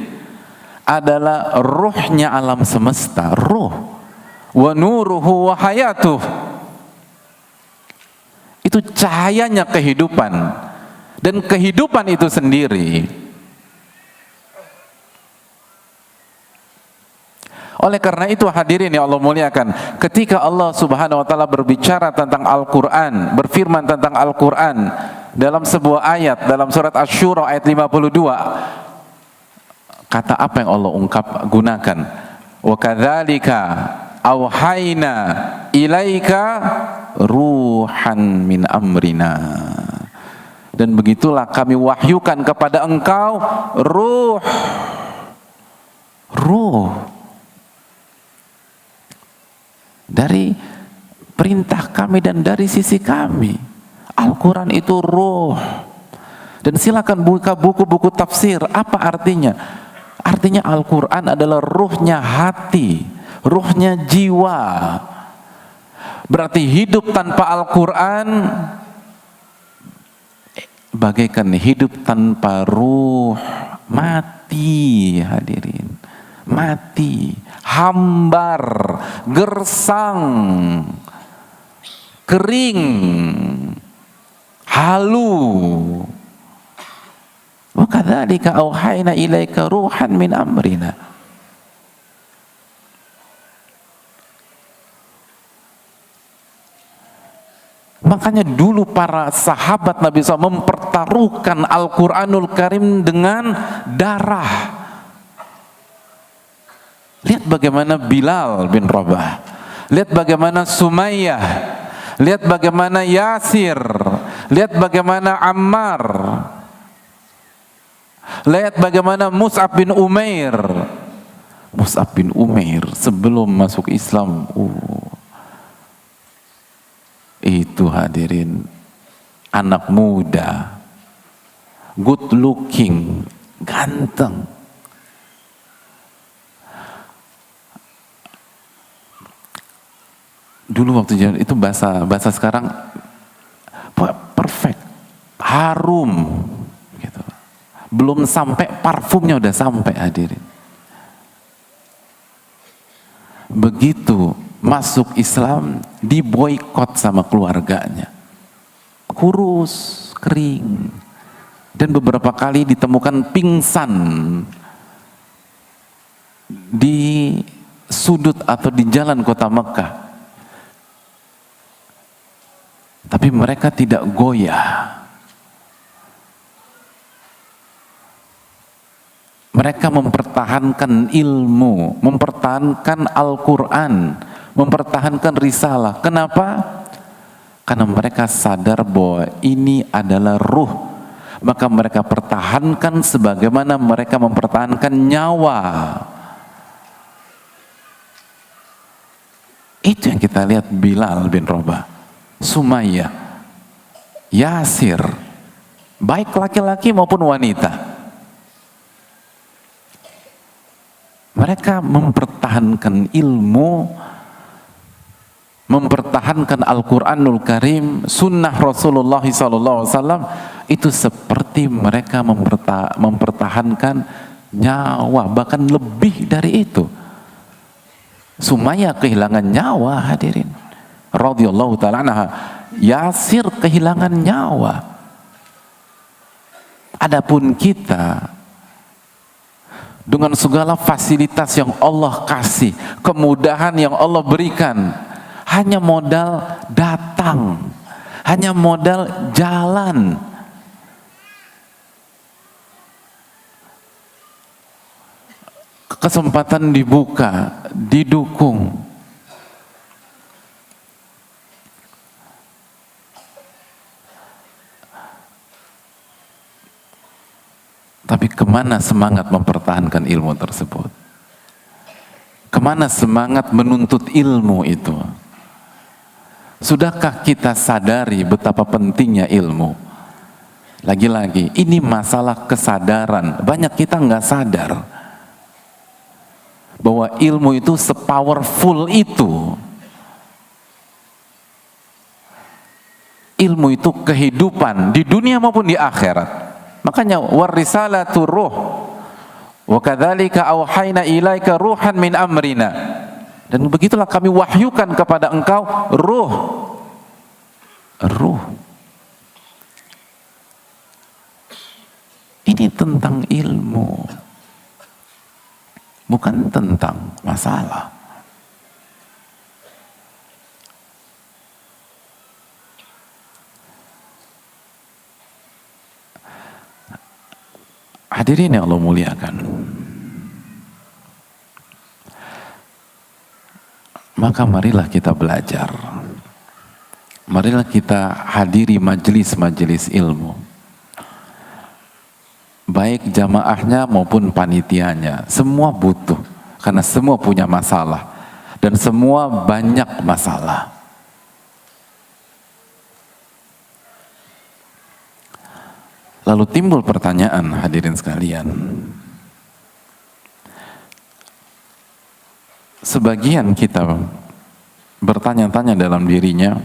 adalah ruhnya alam semesta, ruh, wa nuruhu wa hayatuh, itu cahayanya kehidupan, dan kehidupan itu sendiri. Oleh karena itu hadirin yang Allah muliakan, ketika Allah Subhanahu wa taala berbicara tentang Al-Qur'an, berfirman tentang Al-Qur'an dalam sebuah ayat dalam surat Asy-Syura ayat 52, kata apa yang Allah gunakan? Wa kadzalika auhayna ilaika ruhan min amrina. Dan begitulah kami wahyukan kepada engkau ruh dari perintah kami dan dari sisi kami. Al-Quran itu ruh. Dan silakan buka buku-buku tafsir. Apa artinya? Artinya Al-Quran adalah ruhnya hati, ruhnya jiwa. Berarti hidup tanpa Al-Quran bagaikan hidup tanpa ruh, mati, hadirin. Mati, hambar, gersang, kering, halu. Wa kadzalika auhayna ilaika ruhan min amrina. Makanya dulu para sahabat Nabi SAW mempertaruhkan Al-Quranul Karim dengan darah. Lihat bagaimana Bilal bin Rabah, lihat bagaimana Sumayyah, lihat bagaimana Yasir, lihat bagaimana Ammar, lihat bagaimana Mus'ab bin Umair. Mus'ab bin Umair sebelum masuk Islam, itu hadirin anak muda, good looking, ganteng. Dulu waktu jalan itu bahasa sekarang perfect, harum gitu. Belum sampai parfumnya udah sampai, hadirin. Begitu masuk Islam diboikot sama keluarganya, kurus, kering, dan beberapa kali ditemukan pingsan di sudut atau di jalan kota Mekah. Tapi mereka tidak goyah. Mereka mempertahankan ilmu, mempertahankan Al-Quran, mempertahankan risalah. Kenapa? Karena mereka sadar bahwa ini adalah ruh. Maka mereka pertahankan sebagaimana mereka mempertahankan nyawa. Itu yang kita lihat Bilal bin Rabah, Sumayyah, Yasir, baik laki-laki maupun wanita. Mereka mempertahankan ilmu, mempertahankan Al-Quranul Karim, sunnah Rasulullah SAW, itu seperti mereka mempertahankan nyawa, bahkan lebih dari itu. Sumayyah kehilangan nyawa, hadirin, radhiyallahu ta'ala anha. Yasir kehilangan nyawa. Adapun kita, dengan segala fasilitas yang Allah kasih, kemudahan yang Allah berikan, hanya modal datang, hanya modal jalan. Kesempatan dibuka, didukung. Tapi kemana semangat mempertahankan ilmu tersebut? Kemana semangat menuntut ilmu itu? Sudahkah kita sadari betapa pentingnya ilmu? Lagi-lagi, ini masalah kesadaran. Banyak kita nggak sadar bahwa ilmu itu sepowerful itu. Ilmu itu kehidupan di dunia maupun di akhirat. Makanya warisalatu ruh wa kadzalika auhayna ilaika ruhan min amrina. Dan begitulah kami wahyukan kepada engkau ruh. Ruh. Ini tentang ilmu, bukan tentang masalah. Hadirin yang Allah muliakan, maka marilah kita belajar, marilah kita hadiri majelis-majelis ilmu, baik jamaahnya maupun panitianya. Semua butuh, karena semua punya masalah dan semua banyak masalah. Lalu timbul pertanyaan, hadirin sekalian. Sebagian kita bertanya-tanya dalam dirinya,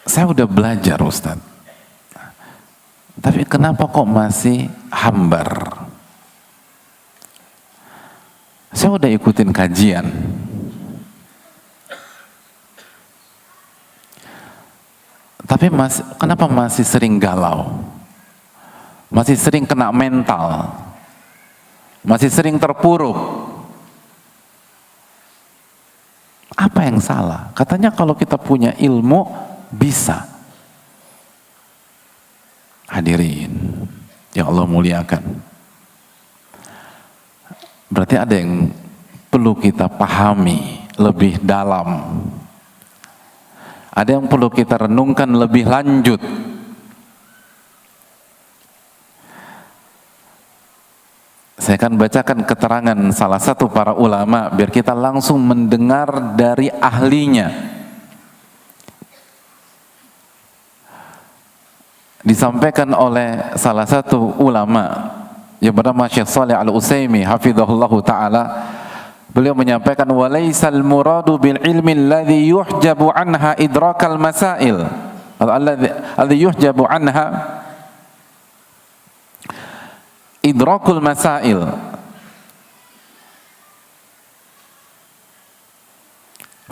saya udah belajar Ustadz, tapi kenapa kok masih hambar? Saya udah ikutin kajian, tapi kenapa masih sering galau, masih sering kena mental, masih sering terpuruk? Apa yang salah? Katanya kalau kita punya ilmu bisa. Hadirin yang Allah muliakan, berarti ada yang perlu kita pahami lebih dalam. Ada yang perlu kita renungkan lebih lanjut. Saya akan bacakan keterangan salah satu para ulama biar kita langsung mendengar dari ahlinya. Disampaikan oleh salah satu ulama yang bernama Syekh Shalih Al-Utsaimin hafizahullahu taala. Beliau menyampaikan walaisal muradu bil ilmi alladhi yuhjabu anha idrakal masail, alladhi yuhjabu anha idrakul masail.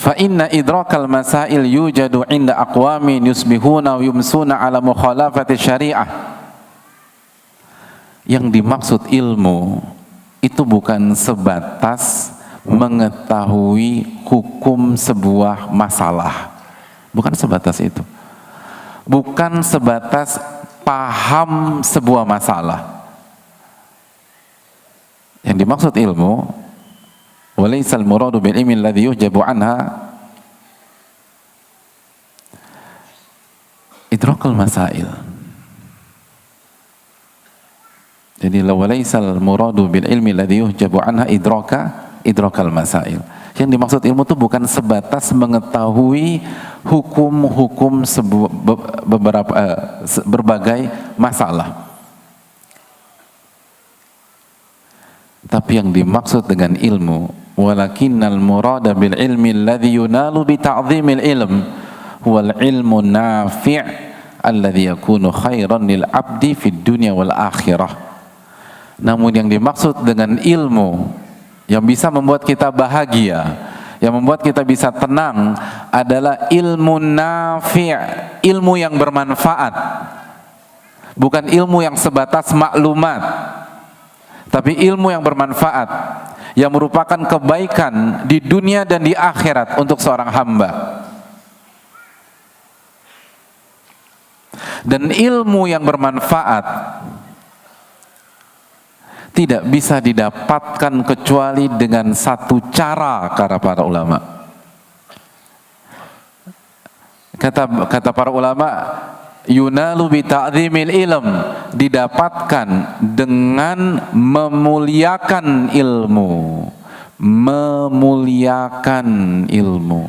Fa inna idrakal masail yujadu inda aqwamin yusbihuna wa yumsuna ala mukhalafati syariah. Yang dimaksud ilmu itu bukan sebatas mengetahui hukum sebuah masalah, bukan sebatas itu, bukan sebatas paham sebuah masalah. Yang dimaksud ilmu walaisal muradu bil ilmi alladhi yuhjabu anha idrakul masail. Jadi walaisal muradu bil ilmi alladhi yuhjabu anha idrakal masail. Yang dimaksud ilmu itu bukan sebatas mengetahui hukum-hukum berbagai masalah. Tapi yang dimaksud dengan ilmu walakinnal murada bil ilmi alladhi yunalu bi ta'dhimil ilm huwal ilmu nafi' alladhi yakunu khairan lil abdi fid dunya wal akhirah. Namun yang dimaksud dengan ilmu yang bisa membuat kita bahagia, yang membuat kita bisa tenang adalah ilmu nafi', ilmu yang bermanfaat. Bukan ilmu yang sebatas maklumat, tapi ilmu yang bermanfaat, yang merupakan kebaikan di dunia dan di akhirat untuk seorang hamba. Dan ilmu yang bermanfaat tidak bisa didapatkan kecuali dengan satu cara, kata para ulama. Kata para ulama, yunalu bi ta'zimil ilm, didapatkan dengan memuliakan ilmu. Memuliakan ilmu,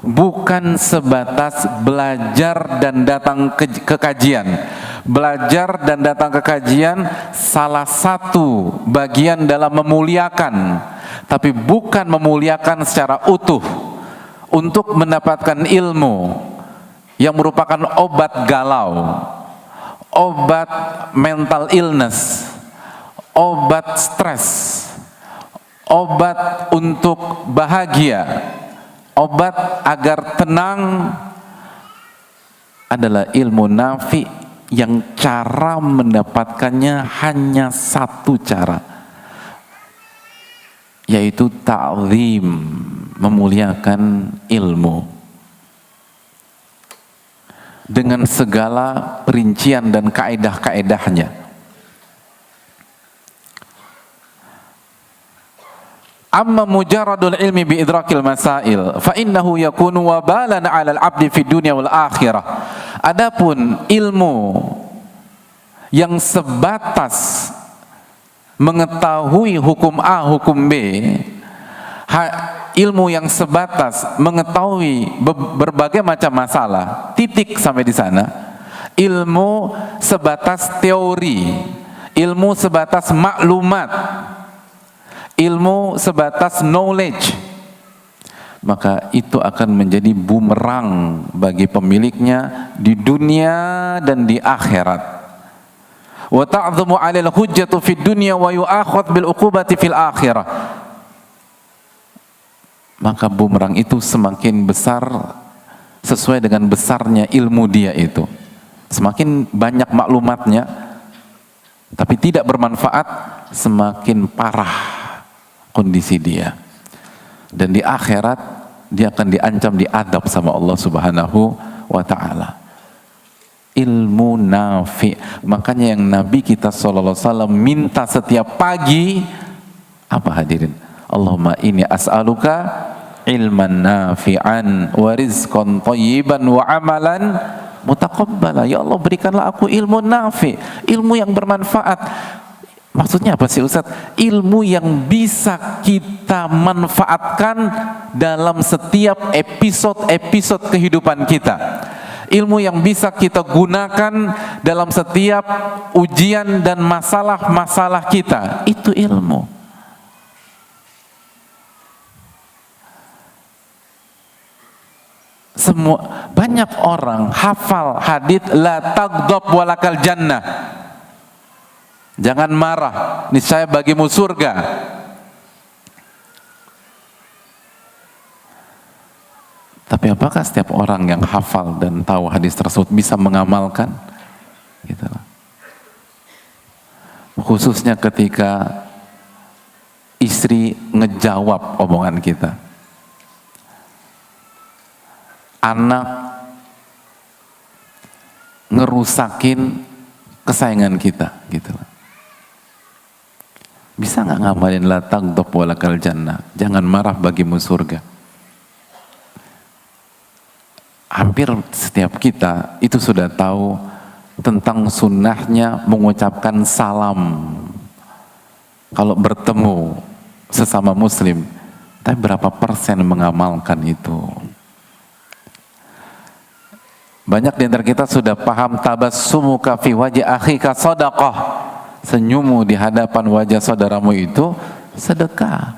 bukan sebatas belajar dan datang ke kajian. Belajar dan datang ke kajian salah satu bagian dalam memuliakan, tapi bukan memuliakan secara utuh. Untuk mendapatkan ilmu yang merupakan obat galau, obat mental illness, obat stres, obat untuk bahagia, obat agar tenang, adalah ilmu nafi yang cara mendapatkannya hanya satu cara, yaitu ta'zim, memuliakan ilmu dengan segala perincian dan kaedah-kaedahnya. Amma mujarradul ilmi bi idrakil masail fa innahu yakunu wabalan 'alal 'abdi fid dunya wal akhirah. Adapun ilmu yang sebatas mengetahui hukum A, hukum B, ilmu yang sebatas mengetahui berbagai macam masalah, titik sampai di sana. Ilmu sebatas teori, ilmu sebatas maklumat, ilmu sebatas knowledge, maka itu akan menjadi bumerang bagi pemiliknya di dunia dan di akhirat. Wa ta'dhamu 'alal hujjatu fid dunya wa yu'akhadh bil uqubati fil akhirah. Maka bumerang itu semakin besar sesuai dengan besarnya ilmu dia itu. Semakin banyak maklumatnya tapi tidak bermanfaat, semakin parah kondisi dia. Dan di akhirat dia akan diancam, diadab sama Allah Subhanahu wa ta'ala. Ilmu nafi'. Makanya yang Nabi kita SAW minta setiap pagi apa, hadirin? Allahumma inni as'aluka ilman nafi'an wa rizqan thayyiban wa amalan mutaqabbala. Ya Allah, berikanlah aku ilmu nafi', ilmu yang bermanfaat. Maksudnya apa sih Ustaz? Ilmu yang bisa kita manfaatkan dalam setiap episode kehidupan kita. Ilmu yang bisa kita gunakan dalam setiap ujian dan masalah-masalah kita. Itu ilmu. Semua banyak orang hafal hadits la taghdab walakal jannah. Jangan marah, niscaya bagimu surga. Tapi apakah setiap orang yang hafal dan tahu hadis tersebut bisa mengamalkan? Gitu. Khususnya ketika istri ngejawab omongan kita, anak ngerusakin kesayangan kita, gitu. Bisa nggak ngamalin la taghdab walakal jannah? Jangan marah bagimu surga. Hampir setiap kita itu sudah tahu tentang sunnahnya mengucapkan salam kalau bertemu sesama muslim. Tapi berapa persen mengamalkan itu? Banyak di antara kita sudah paham tabassumuka fi wajhi akhika shadaqah. Senyummu di hadapan wajah saudaramu itu sedekah.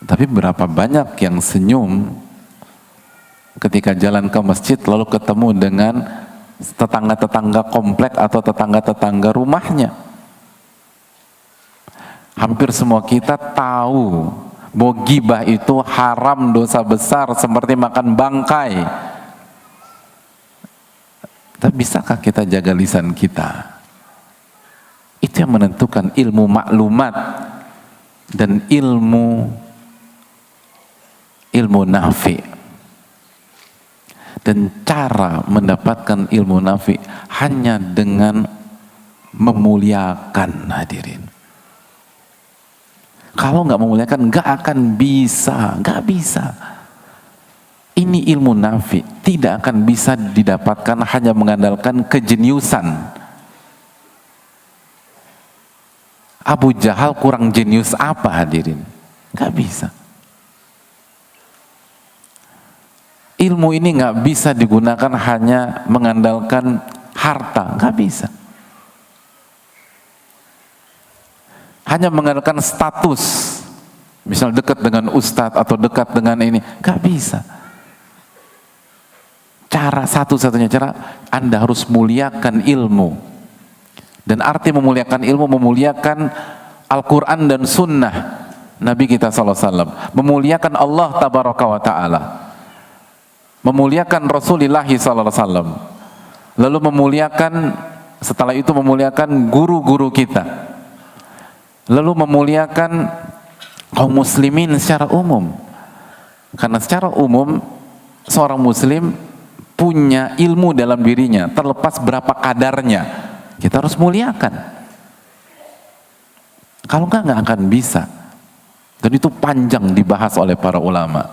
Tapi berapa banyak yang senyum ketika jalan ke masjid lalu ketemu dengan tetangga-tetangga komplek atau tetangga-tetangga rumahnya. Hampir semua kita tahu bahwa ghibah itu haram, dosa besar seperti makan bangkai. Tapi bisakah kita jaga lisan kita? Itu yang menentukan ilmu maklumat dan ilmu nafi. Dan cara mendapatkan ilmu nafi hanya dengan memuliakan, hadirin. Kalau nggak memuliakan nggak akan bisa, nggak bisa. Ini ilmu nafi tidak akan bisa didapatkan hanya mengandalkan kejeniusan. Abu Jahal kurang jenius apa, hadirin? Nggak bisa. Ilmu ini nggak bisa digunakan hanya mengandalkan harta, nggak bisa. Hanya mengandalkan status, misal dekat dengan ustadz atau dekat dengan ini, nggak bisa. Cara satu-satunya cara, Anda harus muliakan ilmu. Dan arti memuliakan ilmu, memuliakan Al-Quran dan Sunnah Nabi kita SAW, memuliakan Allah Tabaraka wa Ta'ala, memuliakan Rasulullah SAW, lalu memuliakan, setelah itu memuliakan guru-guru kita, lalu memuliakan kaum muslimin secara umum. Karena secara umum seorang muslim punya ilmu dalam dirinya, terlepas berapa kadarnya, kita harus muliakan. Kalau nggak akan bisa. Dan itu panjang dibahas oleh para ulama.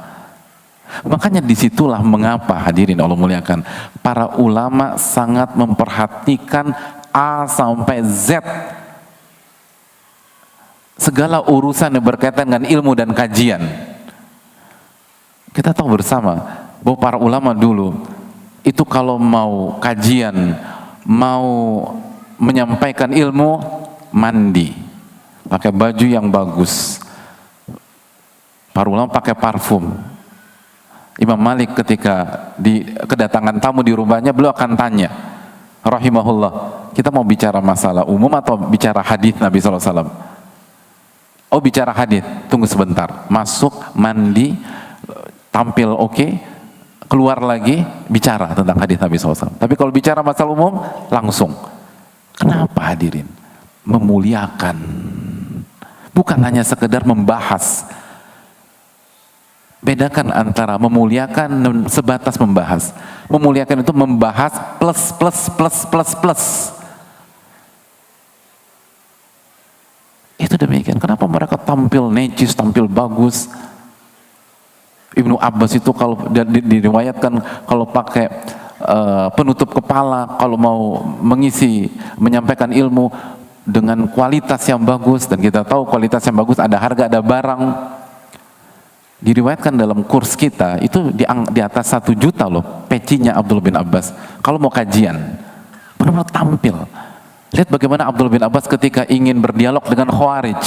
Makanya disitulah mengapa, hadirin Allah muliakan, para ulama sangat memperhatikan A sampai Z, segala urusan yang berkaitan dengan ilmu dan kajian. Kita tahu bersama bahwa para ulama dulu itu kalau mau kajian, mau menyampaikan ilmu, mandi, pakai baju yang bagus. Para ulama pakai parfum. Imam Malik ketika kedatangan tamu di rumahnya, beliau akan tanya, rahimahullah, kita mau bicara masalah umum atau bicara hadis Nabi SAW? Oh, bicara hadis, tunggu sebentar. Masuk, mandi, tampil oke, keluar lagi, bicara tentang hadis Nabi SAW. Tapi kalau bicara masalah umum, langsung. Kenapa, hadirin? Memuliakan. Bukan hanya sekedar membahas. Bedakan antara memuliakan dan sebatas membahas. Memuliakan itu membahas plus plus plus plus plus. Itu demikian. Kenapa mereka tampil necis, tampil bagus? Ibnu Abbas itu kalau diriwayatkan kalau pakai penutup kepala, kalau mau menyampaikan ilmu dengan kualitas yang bagus, dan kita tahu kualitas yang bagus ada harga, ada barang. Diriwayatkan dalam kurs kita itu di atas 1 juta loh pecinya Abdullah bin Abbas kalau mau kajian, benar-benar tampil. Lihat bagaimana Abdullah bin Abbas ketika ingin berdialog dengan Khawarij,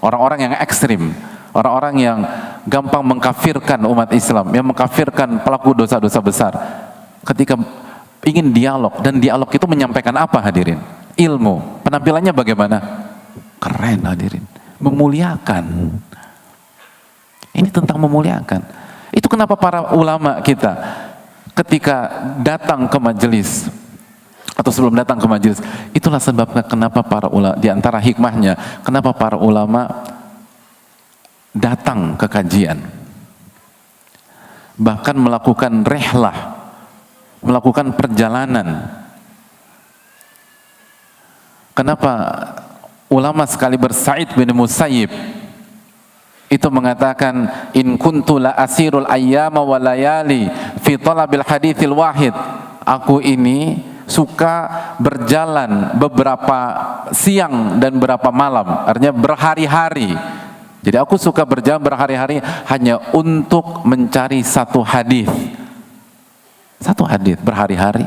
orang-orang yang ekstrim, orang-orang yang gampang mengkafirkan umat Islam, yang mengkafirkan pelaku dosa-dosa besar. Ketika ingin dialog, dan dialog itu menyampaikan apa, hadirin? Ilmu. Penampilannya bagaimana? Keren, hadirin. Memuliakan. Ini tentang memuliakan. Itu kenapa para ulama kita ketika datang ke majelis atau sebelum datang ke majelis, itulah sebabnya kenapa para ulama, di antara hikmahnya, kenapa para ulama datang ke kajian, bahkan melakukan rehlah, melakukan perjalanan. Kenapa ulama sekali Sa'id bin Musayyib itu mengatakan, in kuntu la asirul ayyama wa layali fi talabil haditsil wahid. Aku ini suka berjalan beberapa siang dan beberapa malam, artinya berhari-hari. Jadi aku suka berjalan berhari-hari hanya untuk mencari satu hadis. Satu hadis berhari-hari.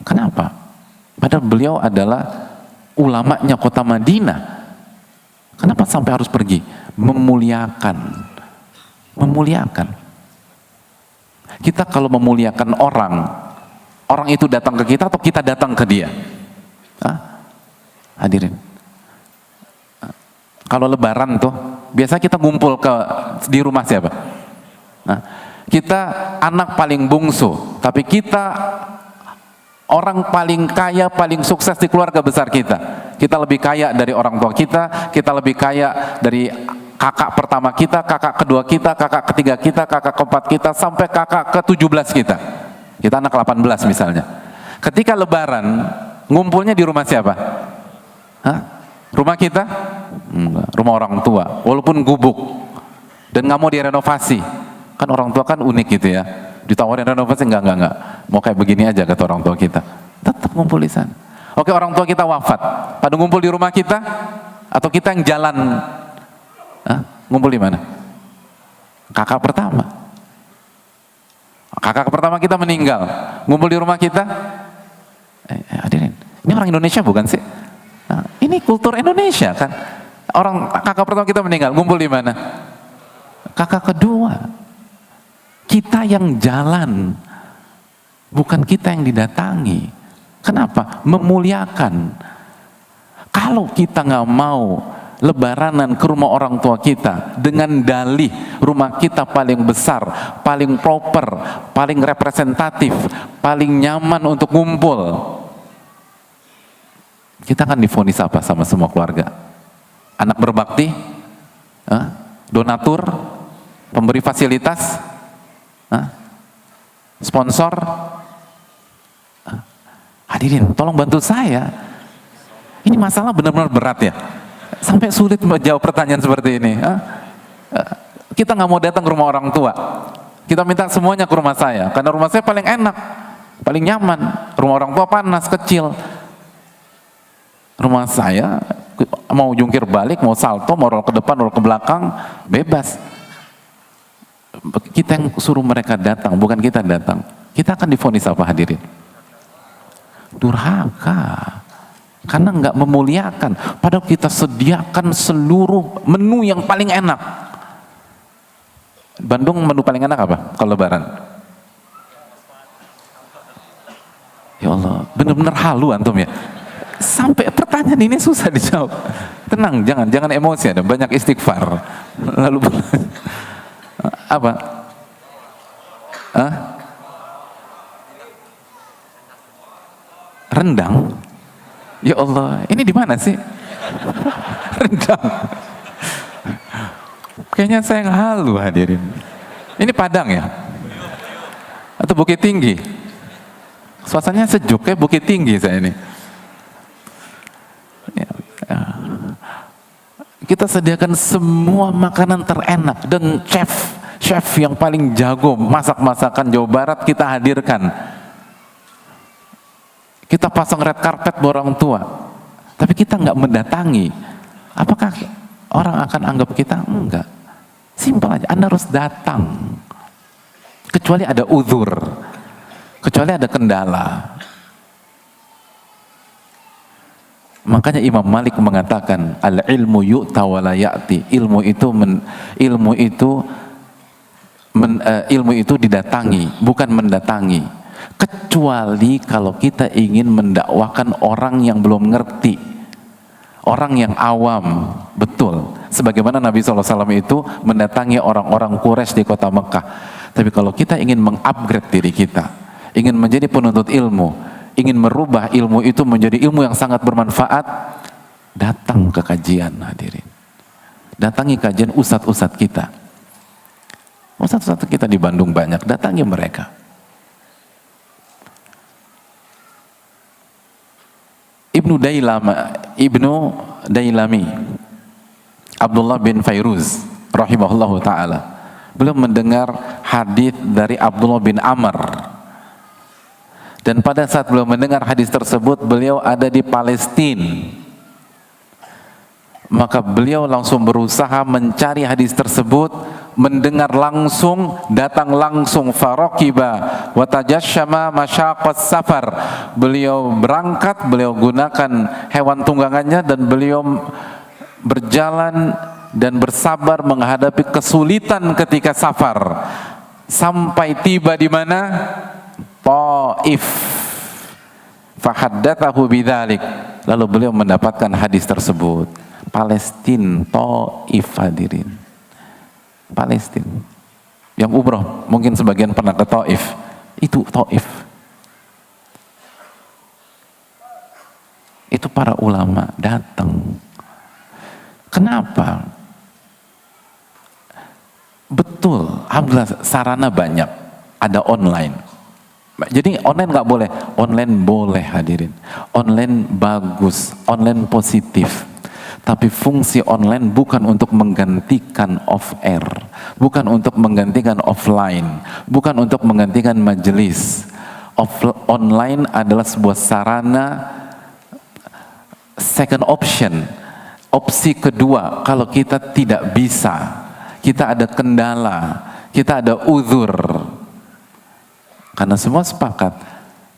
Kenapa? Padahal beliau adalah ulamanya kota Madinah. Kenapa sampai harus pergi? memuliakan. Memuliakan. Kita kalau memuliakan orang, orang itu datang ke kita atau kita datang ke dia? Hah? Hadirin. Kalau lebaran tuh, biasa kita ngumpul di rumah siapa? Nah, kita anak paling bungsu, tapi kita orang paling kaya, paling sukses di keluarga besar kita. Kita lebih kaya dari orang tua kita lebih kaya dari kakak pertama kita, kakak kedua kita, kakak ketiga kita, kakak keempat kita, sampai kakak ke-17 kita. Kita anak 18 misalnya. Ketika lebaran, ngumpulnya di rumah siapa? Hah? Rumah kita? Enggak, rumah orang tua, walaupun gubuk. Dan nggak mau direnovasi. Kan orang tua kan unik gitu ya. Ditawarin renovasi, enggak. Mau kayak begini aja kata orang tua kita. Tetap ngumpul di sana. Oke, orang tua kita wafat. Pada ngumpul di rumah kita? Atau kita yang jalan? Hah? Ngumpul di mana? Kakak pertama. Kakak pertama kita meninggal. Ngumpul di rumah kita? Hadirin, ini orang Indonesia bukan sih? Nah, ini kultur Indonesia kan. Orang kakak pertama kita meninggal, ngumpul di mana? Kakak kedua. Kita yang jalan, bukan kita yang didatangi. Kenapa? Memuliakan. Kalau kita nggak mau lebaranan ke rumah orang tua kita dengan dalih rumah kita paling besar, paling proper, paling representatif, paling nyaman untuk ngumpul, kita akan divonis apa sama semua keluarga? Anak berbakti? Donatur? Pemberi fasilitas? Sponsor? Hadirin, tolong bantu saya. Ini masalah benar-benar berat ya. Sampai sulit menjawab pertanyaan seperti ini. Kita nggak mau datang ke rumah orang tua. Kita minta semuanya ke rumah saya, karena rumah saya paling enak, paling nyaman. Rumah orang tua panas, kecil. Rumah saya mau jungkir balik, mau salto, mau roll ke depan, roll ke belakang, bebas. Kita yang suruh mereka datang, bukan kita datang. Kita akan divonis apa hadirin? Durhaka. Karena nggak memuliakan, padahal kita sediakan seluruh menu yang paling enak. Bandung menu paling enak apa kalau lebaran? Ya Allah, benar-benar halu antum ya. Sampai pertanyaan ini susah dijawab. Tenang, jangan emosi, ada banyak istighfar. Lalu apa? Rendang. Ya Allah, ini di mana sih? Rendang. Kayaknya saya yang halu hadirin. Ini Padang ya? Atau Bukit Tinggi? Suasananya sejuk kayak Bukit Tinggi saya ini. Kita sediakan semua makanan terenak dan chef yang paling jago masak-masakan Jawa Barat kita hadirkan. Kita pasang red carpet buat orang tua, tapi kita nggak mendatangi. Apakah orang akan anggap kita? Enggak. Simpel aja, Anda harus datang. Kecuali ada uzur, kecuali ada kendala. Makanya Imam Malik mengatakan, al-ilmu yu'ta wa la ya'ti. Ilmu itu didatangi, bukan mendatangi. Kecuali kalau kita ingin mendakwakan orang yang belum ngerti, orang yang awam, betul. Sebagaimana Nabi SAW itu mendatangi orang-orang Quraisy di kota Mekah. Tapi kalau kita ingin mengupgrade diri kita, ingin menjadi penuntut ilmu, ingin merubah ilmu itu menjadi ilmu yang sangat bermanfaat, datang ke kajian hadirin. Datangi kajian ustadz-ustadz kita. Ustadz-ustadz kita di Bandung banyak, datangi mereka. Ibnu Dailami Abdullah bin Fairuz rahimahullahu ta'ala, beliau mendengar hadis dari Abdullah bin Amr, dan pada saat beliau mendengar hadis tersebut beliau ada di Palestina. Maka beliau langsung berusaha mencari hadis tersebut, mendengar langsung, datang langsung, faraqiba wa tajasyama masyaqas safar. Beliau berangkat, beliau gunakan hewan tunggangannya dan beliau berjalan dan bersabar menghadapi kesulitan ketika safar sampai tiba di mana? Taif. Fahaddatsahu bidzalik. Lalu beliau mendapatkan hadis tersebut. Palestina, Taif, hadirin. Palestina. Yang umroh mungkin sebagian pernah ke Taif. Itu Taif. Itu para ulama datang. Kenapa? Betul, alhamdulillah sarana banyak, ada online. Jadi online nggak boleh, online boleh hadirin. Online bagus, online positif. Tapi fungsi online bukan untuk menggantikan off air, bukan untuk menggantikan offline, bukan untuk menggantikan majelis. Online adalah sebuah sarana second option, opsi kedua kalau kita tidak bisa, kita ada kendala, kita ada uzur. Karena semua sepakat,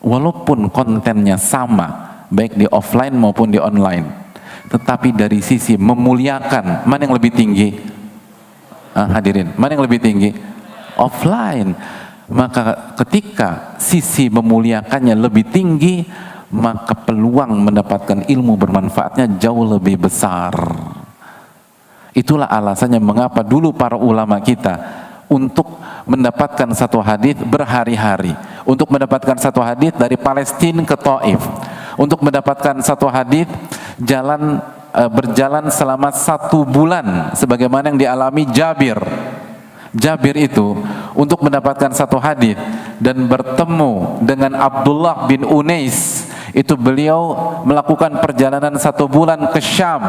walaupun kontennya sama, baik di offline maupun di online, tetapi dari sisi memuliakan, mana yang lebih tinggi? Hadirin, mana yang lebih tinggi? Offline. Maka ketika sisi memuliakannya lebih tinggi, maka peluang mendapatkan ilmu bermanfaatnya jauh lebih besar. Itulah alasannya mengapa dulu para ulama kita untuk mendapatkan satu hadis berhari-hari, untuk mendapatkan satu hadis dari Palestina ke Taif, untuk mendapatkan satu hadis berjalan selama 1 bulan sebagaimana yang dialami Jabir. Jabir itu untuk mendapatkan satu hadis dan bertemu dengan Abdullah bin Unais, itu beliau melakukan perjalanan 1 bulan ke Syam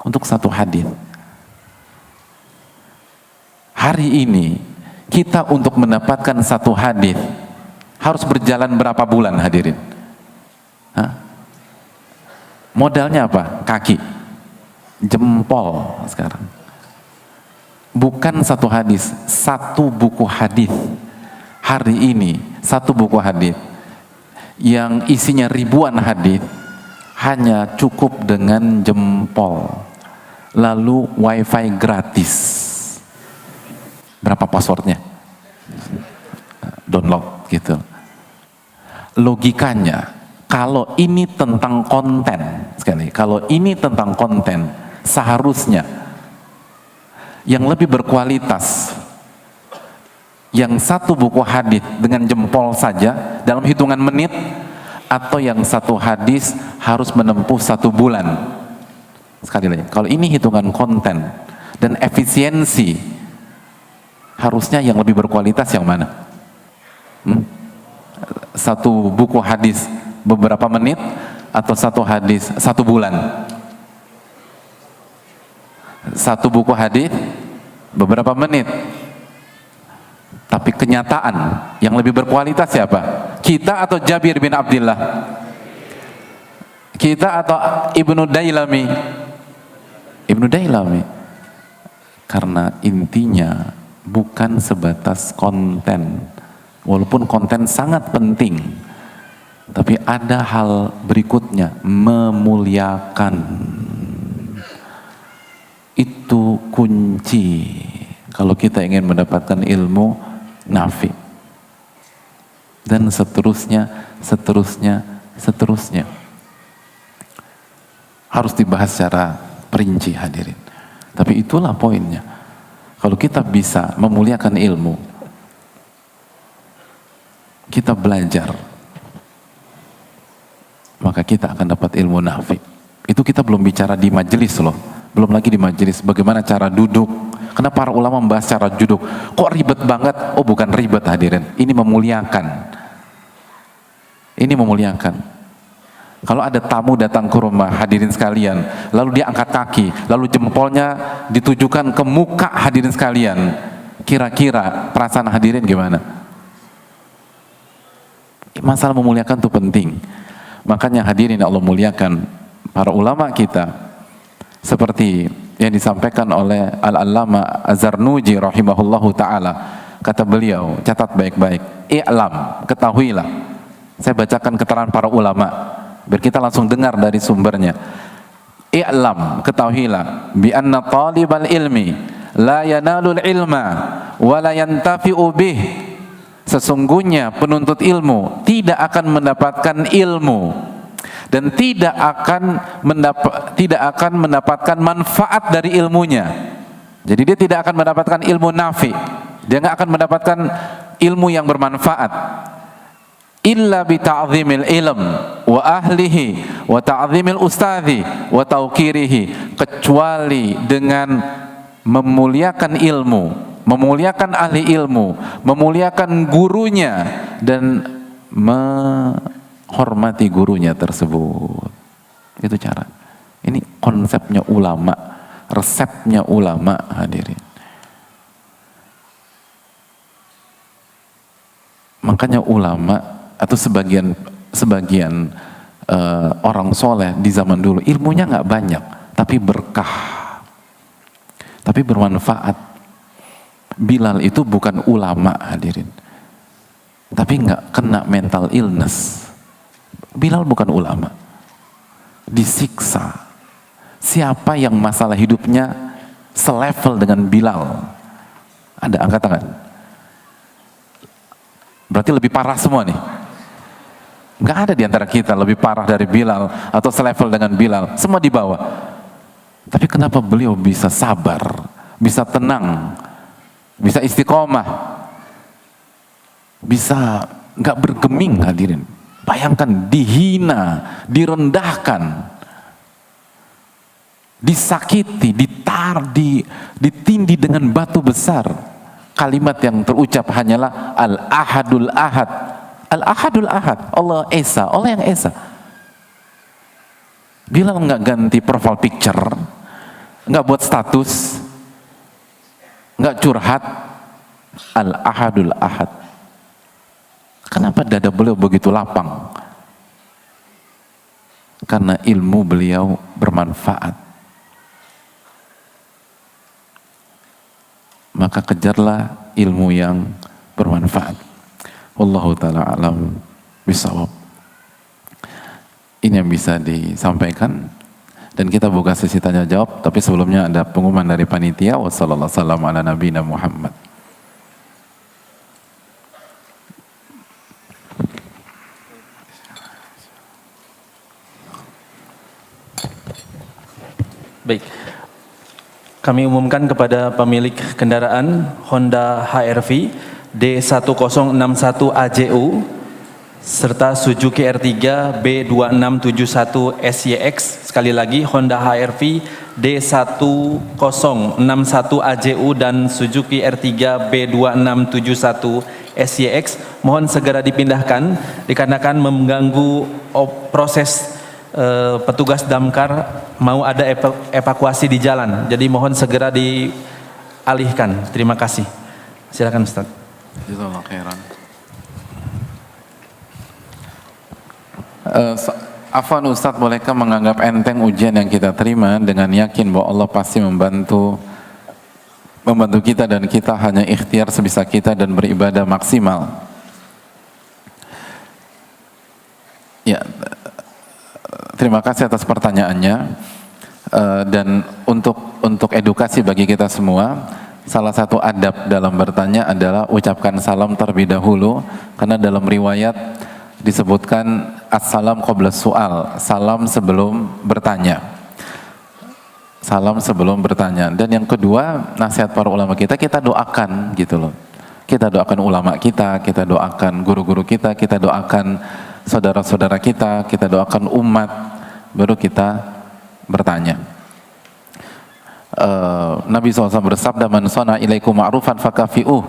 untuk satu hadis. Hari ini kita untuk mendapatkan satu hadis harus berjalan berapa bulan hadirin? Modalnya apa? Kaki, jempol sekarang. Bukan satu hadis, satu buku hadis. Hari ini satu buku hadis yang isinya ribuan hadis hanya cukup dengan jempol. Lalu wifi gratis. Berapa passwordnya? Download gitu. Logikanya, kalau ini tentang konten, sekali, kalau ini tentang konten, seharusnya yang lebih berkualitas, yang satu buku hadis dengan jempol saja dalam hitungan menit, atau yang satu hadis harus menempuh 1 bulan. Sekali lagi, kalau ini hitungan konten dan efisiensi, harusnya yang lebih berkualitas yang mana? Satu buku hadis beberapa menit atau satu hadis 1 bulan? Satu buku hadis beberapa menit. Tapi kenyataan yang lebih berkualitas siapa? Kita atau Jabir bin Abdullah? Kita atau Ibnu Dailami? Ibnu Dailami. Karena intinya bukan sebatas konten, walaupun konten sangat penting, tapi ada hal berikutnya, memuliakan. Itu kunci kalau kita ingin mendapatkan ilmu nafi. Dan seterusnya, seterusnya, seterusnya. Harus dibahas secara perinci hadirin. Tapi itulah poinnya. Kalau kita bisa memuliakan ilmu, kita belajar, maka kita akan dapat ilmu nafi. Itu kita belum bicara di majelis loh, belum lagi di majelis bagaimana cara duduk. Kenapa para ulama membahas cara duduk? Kok ribet banget? Oh bukan ribet hadirin, ini memuliakan. Ini memuliakan. Kalau ada tamu datang ke rumah hadirin sekalian, lalu dia angkat kaki, lalu jempolnya ditujukan ke muka hadirin sekalian, kira-kira perasaan hadirin gimana? Masalah memuliakan itu penting. Makanya hadirin Allah muliakan, para ulama kita seperti yang disampaikan oleh Al-Allama Az-Zarnuji rahimahullahu ta'ala, kata beliau, catat baik-baik, i'lam, ketahuilah. Saya bacakan keterangan para ulama biar kita langsung dengar dari sumbernya. I'lam, ketahuilah, bi anna talibal ilmi la yanalul ilma wa la yantafi'u bih. Sesungguhnya penuntut ilmu tidak akan mendapatkan ilmu dan tidak akan mendapatkan manfaat dari ilmunya. Jadi dia tidak akan mendapatkan ilmu nafi, dia nggak akan mendapatkan ilmu yang bermanfaat. Illa bi ta'zimil ilm wa ahlihi wa ta'zimil ustadhi wa tauqirihi, kecuali dengan memuliakan ilmu, memuliakan ahli ilmu, memuliakan gurunya dan menghormati gurunya tersebut. Itu cara. Ini konsepnya ulama, resepnya ulama, hadirin. Makanya ulama atau sebagian orang soleh di zaman dulu ilmunya nggak banyak, tapi berkah, tapi bermanfaat. Bilal itu bukan ulama, hadirin, tapi nggak kena mental illness. Bilal bukan ulama, disiksa. Siapa yang masalah hidupnya selevel dengan Bilal? Ada angkat tangan. Berarti lebih parah semua nih. Nggak ada di antara kita lebih parah dari Bilal atau selevel dengan Bilal, semua di bawah. Tapi kenapa beliau bisa sabar, bisa tenang, bisa istiqomah, bisa nggak bergeming, hadirin? Bayangkan dihina, direndahkan, disakiti, ditindih dengan batu besar. Kalimat yang terucap hanyalah Al-Ahadul Ahad. Al-Ahadul Ahad, Allah Esa, Allah yang Esa. Bilal nggak ganti profile picture, nggak buat status, nggak curhat. Al-Ahadul Ahad. Kenapa dada beliau begitu lapang? Karena ilmu beliau bermanfaat. Maka kejarlah ilmu yang bermanfaat. Wallahu ta'ala alam bisawab. Ini yang bisa disampaikan, dan kita buka sesi tanya jawab. Tapi sebelumnya ada pengumuman dari panitia. Wassallallahu wasallam ala nabiyina Muhammad.
Baik, kami umumkan kepada pemilik kendaraan Honda HR-V D1061 AJU serta Suzuki R3 B2671 SYX. Sekali lagi, Honda HR-V D1061 AJU dan Suzuki R3 B2671 SYX mohon segera dipindahkan dikarenakan mengganggu proses petugas damkar mau ada evakuasi di jalan. Jadi mohon segera dialihkan. Terima kasih. Silakan Ustaz.
Jazakallahu khairan. Afwan Ustaz, bolehkah menganggap enteng ujian yang kita terima dengan yakin bahwa Allah pasti membantu kita dan kita hanya ikhtiar sebisa kita dan beribadah maksimal? Ya, terima kasih atas pertanyaannya. Dan untuk edukasi bagi kita semua, salah satu adab dalam bertanya adalah ucapkan salam terlebih dahulu, karena dalam riwayat disebutkan assalam qabla su'al, salam sebelum bertanya. Salam sebelum bertanya. Dan yang kedua, nasihat para ulama kita doakan gitu loh. Kita doakan ulama kita doakan guru-guru kita doakan saudara-saudara kita doakan umat, baru kita bertanya. Nabi SAW bersabda, man sana ilaikum ma'rufan fakafi'uh.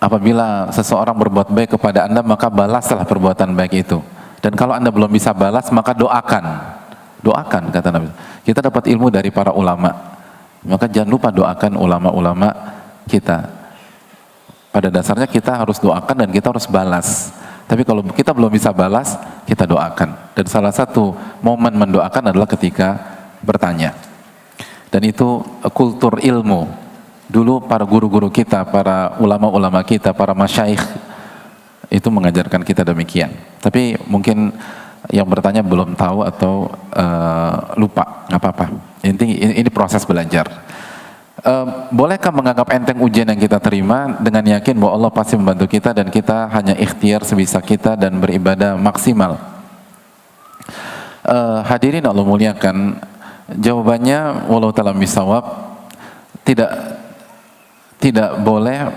Apabila seseorang berbuat baik kepada anda, maka balaslah perbuatan baik itu. Dan kalau anda belum bisa balas, maka doakan, kata Nabi. Kita dapat ilmu dari para ulama, maka jangan lupa doakan ulama-ulama kita. Pada dasarnya kita harus doakan dan kita harus balas. Tapi kalau kita belum bisa balas, kita doakan. Dan salah satu momen mendoakan adalah ketika bertanya. Dan itu kultur ilmu. Dulu para guru-guru kita, para ulama-ulama kita, para masyaikh itu mengajarkan kita demikian. Tapi mungkin yang bertanya belum tahu atau lupa, nggak apa-apa. Ini proses belajar. Bolehkah menganggap enteng ujian yang kita terima dengan yakin bahwa Allah pasti membantu kita dan kita hanya ikhtiar sebisa kita dan beribadah maksimal? Hadirin Allah muliakan, jawabannya wallahu ta'ala bisawab, tidak boleh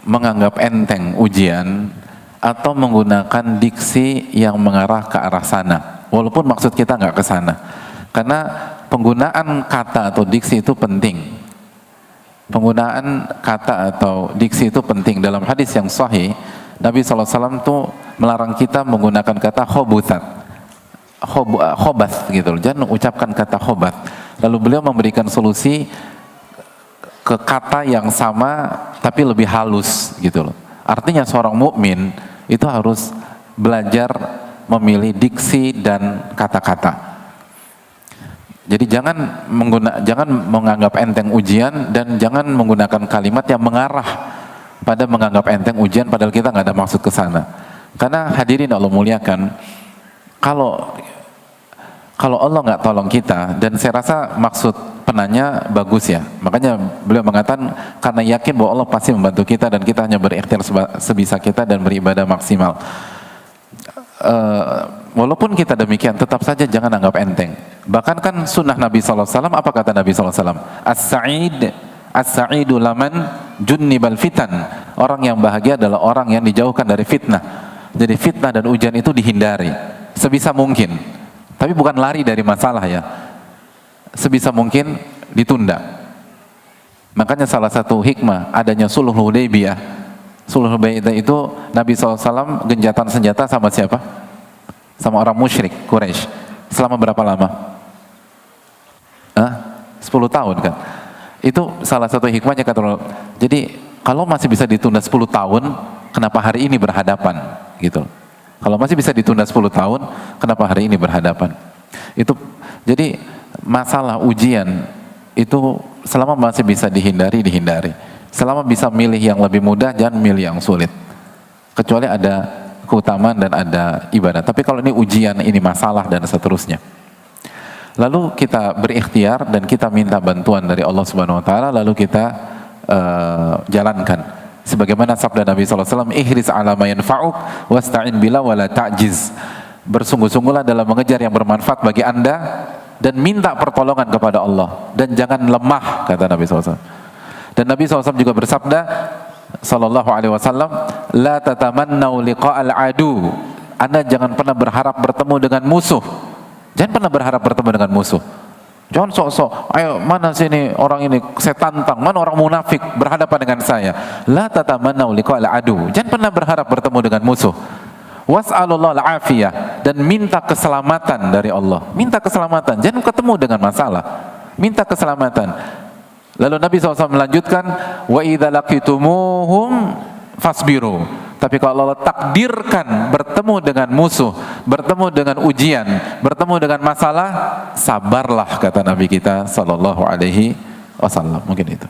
menganggap enteng ujian atau menggunakan diksi yang mengarah ke arah sana, walaupun maksud kita nggak ke sana. Karena penggunaan kata atau diksi itu penting. Penggunaan kata atau diksi itu penting. Dalam hadis yang sahih, Nabi SAW tuh melarang kita menggunakan kata khobutat, khobath gitu loh. Jangan ucapkan kata khobath. Lalu beliau memberikan solusi ke kata yang sama tapi lebih halus gitu loh. Artinya seorang mukmin itu harus belajar memilih diksi dan kata-kata. Jadi jangan menganggap enteng ujian dan jangan menggunakan kalimat yang mengarah pada menganggap enteng ujian padahal kita nggak ada maksud ke sana. Karena hadirin Allah muliakan, kalau Allah nggak tolong kita, dan saya rasa maksud penanya bagus ya, makanya beliau mengatakan karena yakin bahwa Allah pasti membantu kita dan kita hanya berikhtiar sebisa kita dan beribadah maksimal. Walaupun kita demikian, tetap saja jangan anggap enteng. Bahkan kan sunnah Nabi SAW, apa kata Nabi SAW? As-sa'idu laman junnibal fitan. Orang yang bahagia adalah orang yang dijauhkan dari fitnah. Jadi fitnah dan ujian itu dihindari sebisa mungkin. Tapi bukan lari dari masalah ya. Sebisa mungkin ditunda. Makanya salah satu hikmah adanya Sulhul Hudaybiyah. Sulhul Hudaybiyah itu Nabi SAW genjatan senjata sama siapa? Sama orang musyrik Quraisy. Selama berapa lama? 10 tahun kan? Itu salah satu hikmahnya kata Allah. Jadi kalau masih bisa ditunda 10 tahun, kenapa hari ini berhadapan? Gitu. Kalau masih bisa ditunda 10 tahun, kenapa hari ini berhadapan? Itu jadi masalah ujian itu selama masih bisa dihindari. Selama bisa milih yang lebih mudah, jangan milih yang sulit. Kecuali ada keutamaan dan ada ibadah. Tapi kalau ini ujian, ini masalah dan seterusnya. Lalu kita berikhtiar dan kita minta bantuan dari Allah Subhanahu wa taala, lalu kita jalankan. Sebagaimana sabda Nabi SAW, ihris ala ma yanfa'uk wasta'in bila wala ta'jiz. Bersungguh-sungguhlah dalam mengejar yang bermanfaat bagi Anda dan minta pertolongan kepada Allah dan jangan lemah, kata Nabi SAW. Dan Nabi SAW juga bersabda sallallahu alaihi wasallam, la tatamannau liqa'al adu. Anda jangan pernah berharap bertemu dengan musuh. Jangan pernah berharap bertemu dengan musuh. Jangan sok-sok, ayo mana sini orang ini saya tantang, mana orang munafik berhadapan dengan saya. La tatamannau liqa'al adu. Jangan pernah berharap bertemu dengan musuh. Was'alullah al-afiyah, dan minta keselamatan dari Allah. Minta keselamatan, jangan ketemu dengan masalah. Minta keselamatan. Lalu Nabi SAW melanjutkan, wa idza laqitumuhum fasbiru. Tapi kalau Allah takdirkan bertemu dengan musuh, bertemu dengan ujian, bertemu dengan masalah, sabarlah, kata Nabi kita sallallahu alaihi wasallam. Mungkin itu.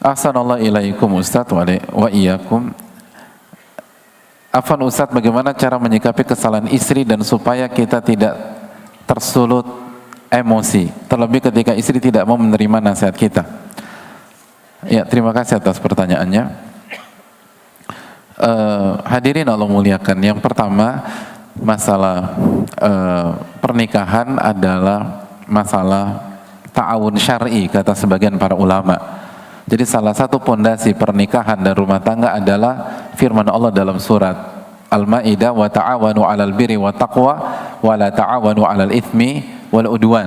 Ahsanallahu ilaikum Ustaz wa iyyakum. Afan Ustaz, bagaimana cara menyikapi kesalahan istri dan supaya kita tidak tersulut emosi, terlebih ketika istri tidak mau menerima nasihat kita? Ya, terima kasih atas pertanyaannya. Hadirin Allah muliakan, yang pertama masalah pernikahan adalah masalah ta'awun syar'i kata sebagian para ulama. Jadi salah satu pondasi pernikahan dan rumah tangga adalah firman Allah dalam surat Al-Maidah, wa ta'awanu 'alal birri wa taqwa wa la ta'awanu 'alal itsmi wal udwan.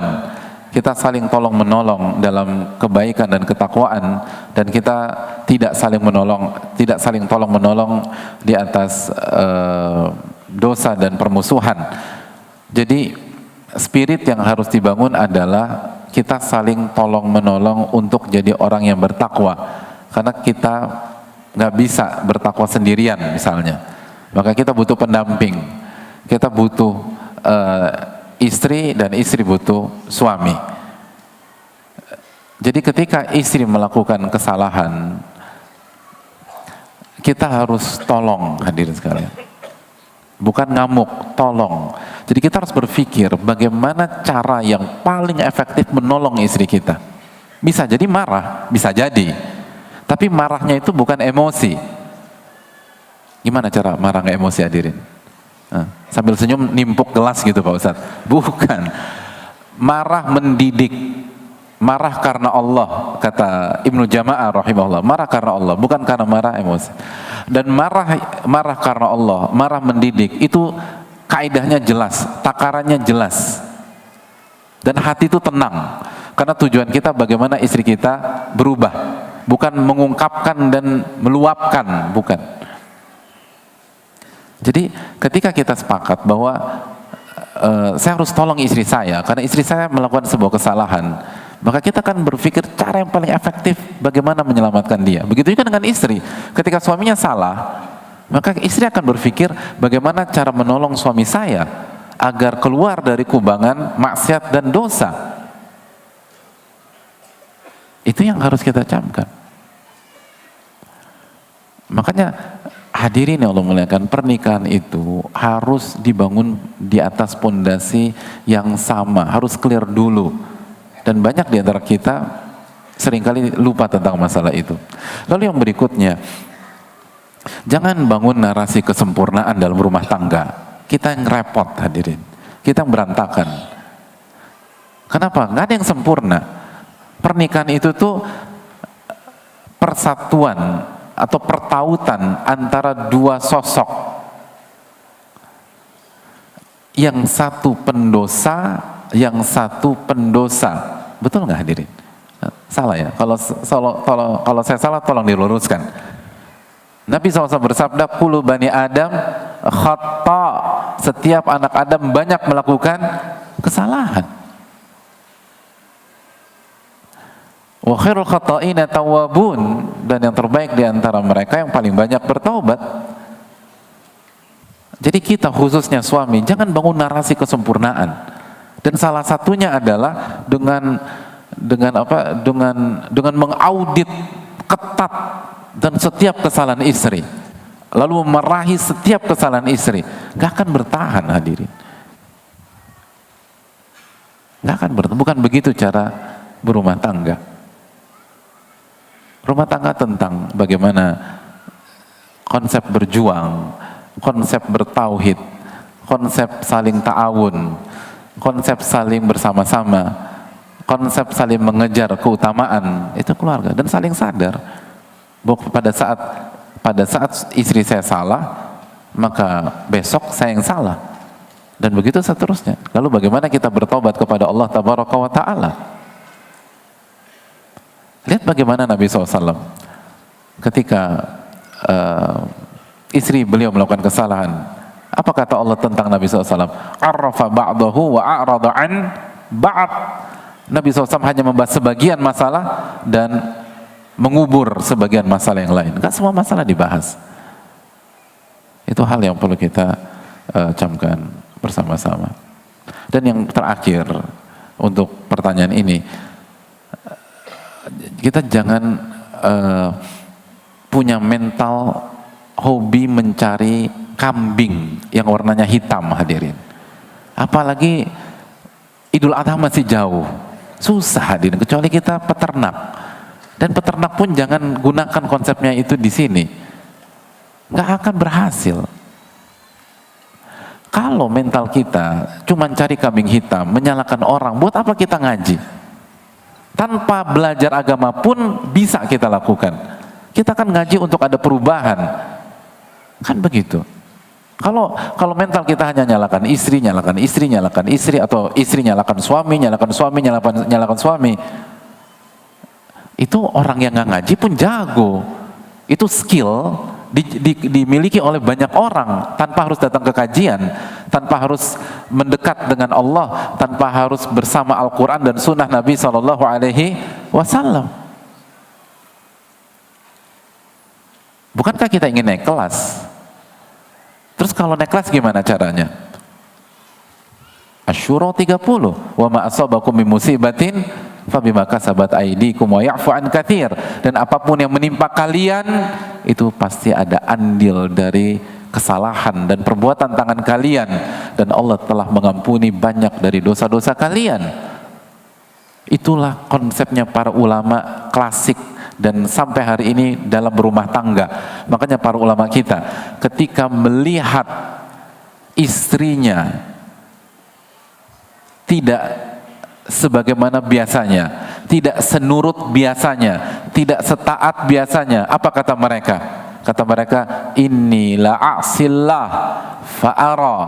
Kita saling tolong menolong dalam kebaikan dan ketakwaan, dan kita tidak saling tolong menolong di atas dosa dan permusuhan. Jadi spirit yang harus dibangun adalah kita saling tolong menolong untuk jadi orang yang bertakwa, karena kita nggak bisa bertakwa sendirian misalnya, maka kita butuh pendamping. Kita butuh istri dan istri butuh suami. Jadi ketika istri melakukan kesalahan, kita harus tolong, hadirin sekalian. Bukan ngamuk, tolong. Jadi kita harus berpikir bagaimana cara yang paling efektif menolong istri kita. Bisa jadi marah, bisa jadi. Tapi marahnya itu bukan emosi. Gimana cara marah nggak emosi, hadirin? Sambil senyum nimpuk gelas gitu Pak Ustadz. Bukan. Marah mendidik. Marah karena Allah, kata Ibnu Jama'ah rahimahullah. Marah karena Allah, bukan karena marah emosi. Dan marah karena Allah, marah mendidik, itu kaidahnya jelas, takarannya jelas. Dan hati itu tenang. Karena tujuan kita bagaimana istri kita berubah. Bukan mengungkapkan dan meluapkan, bukan. Jadi ketika kita sepakat bahwa saya harus tolong istri saya karena istri saya melakukan sebuah kesalahan, maka kita akan berpikir cara yang paling efektif bagaimana menyelamatkan dia. Begitu juga dengan istri. Ketika suaminya salah, maka istri akan berpikir bagaimana cara menolong suami saya agar keluar dari kubangan maksiat dan dosa. Itu yang harus kita camkan. Makanya hadirin yang Allah muliakan, pernikahan itu harus dibangun di atas pondasi yang sama, harus clear dulu. Dan banyak di antara kita seringkali lupa tentang masalah itu. Lalu yang berikutnya, jangan bangun narasi kesempurnaan dalam rumah tangga. Kita yang repot, hadirin. Kita yang berantakan. Kenapa? Nggak ada yang sempurna. Pernikahan itu tuh persatuan atau pertautan antara dua sosok. Yang satu pendosa, yang satu pendosa. Betul nggak hadirin? Salah ya? Kalau saya salah tolong diluruskan. Nabi SAW bersabda, kullu bani Adam khata. Setiap anak Adam banyak melakukan kesalahan. Wa khairul khata'ina tawwabun, dan yang terbaik di antara mereka yang paling banyak bertaubat. Jadi kita khususnya suami jangan bangun narasi kesempurnaan. Dan salah satunya adalah dengan mengaudit ketat dan setiap kesalahan istri. Lalu memarahi setiap kesalahan istri. Gak akan bertahan, hadirin. Gak akan bertahan. Bukan begitu cara berumah tangga. Rumah tangga tentang bagaimana konsep berjuang, konsep bertauhid, konsep saling ta'awun, konsep saling bersama-sama, konsep saling mengejar keutamaan, itu keluarga. Dan saling sadar bahwa pada saat istri saya salah, maka besok saya yang salah. Dan begitu seterusnya. Lalu bagaimana kita bertobat kepada Allah Tabaraka wa Ta'ala? Lihat bagaimana Nabi SAW ketika istri beliau melakukan kesalahan. Apa kata Allah tentang Nabi SAW? Arrafa ba'dahu wa a'rada an ba'd. Nabi SAW hanya membahas sebagian masalah dan mengubur sebagian masalah yang lain. Gak semua masalah dibahas. Itu hal yang perlu kita camkan bersama-sama. Dan yang terakhir untuk pertanyaan ini, kita jangan punya mental hobi mencari kambing yang warnanya hitam, hadirin. Apalagi Idul Adha masih jauh, susah hadirin, kecuali kita peternak. Dan peternak pun jangan gunakan konsepnya itu di sini, nggak akan berhasil. Kalau mental kita cuma cari kambing hitam, menyalahkan orang, buat apa kita ngaji? Tanpa belajar agama pun bisa kita lakukan. Kita kan ngaji untuk ada perubahan. Kan begitu. Kalau mental kita hanya nyalakan istri, atau istri nyalakan suami, nyalakan suami. Itu orang yang nggak ngaji pun jago. Itu skill dimiliki oleh banyak orang tanpa harus datang ke kajian, tanpa harus mendekat dengan Allah, tanpa harus bersama Al-Quran dan Sunnah Nabi SAW. Bukankah kita ingin naik kelas? Terus kalau naik kelas gimana caranya? Asy-Syura 30, wa ma asabakum min musibatin fabima kasabat aydikum wa ya'fu an katsir. Dan apapun yang menimpa kalian itu pasti ada andil dari kesalahan dan perbuatan tangan kalian, dan Allah telah mengampuni banyak dari dosa-dosa kalian. Itulah konsepnya para ulama klasik dan sampai hari ini dalam berumah tangga. Makanya para ulama kita ketika melihat istrinya tidak sebagaimana biasanya, tidak senurut biasanya, tidak setaat biasanya, apa kata mereka? Kata mereka, inni la a'sillah fa'ara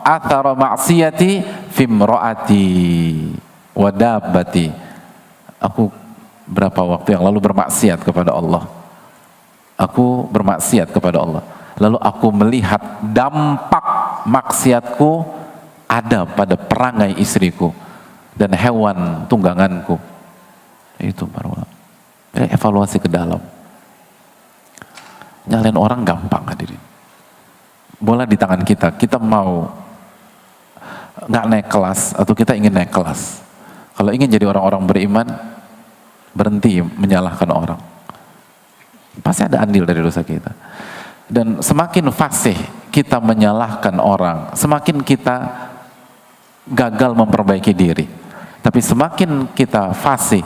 athara ma'siyati fimro'ati wa dabbati. Aku berapa waktu yang lalu bermaksiat kepada Allah. Aku bermaksiat kepada Allah. Lalu aku melihat dampak maksiatku ada pada perangai istriku dan hewan tungganganku. Itu baru evaluasi ke dalam. Nyalain orang gampang, hadirin. Bola di tangan kita. Kita mau nggak naik kelas atau kita ingin naik kelas. Kalau ingin jadi orang-orang beriman, berhenti menyalahkan orang. Pasti ada andil dari dosa kita. Dan semakin fasih kita menyalahkan orang, semakin kita gagal memperbaiki diri. Tapi semakin kita fasih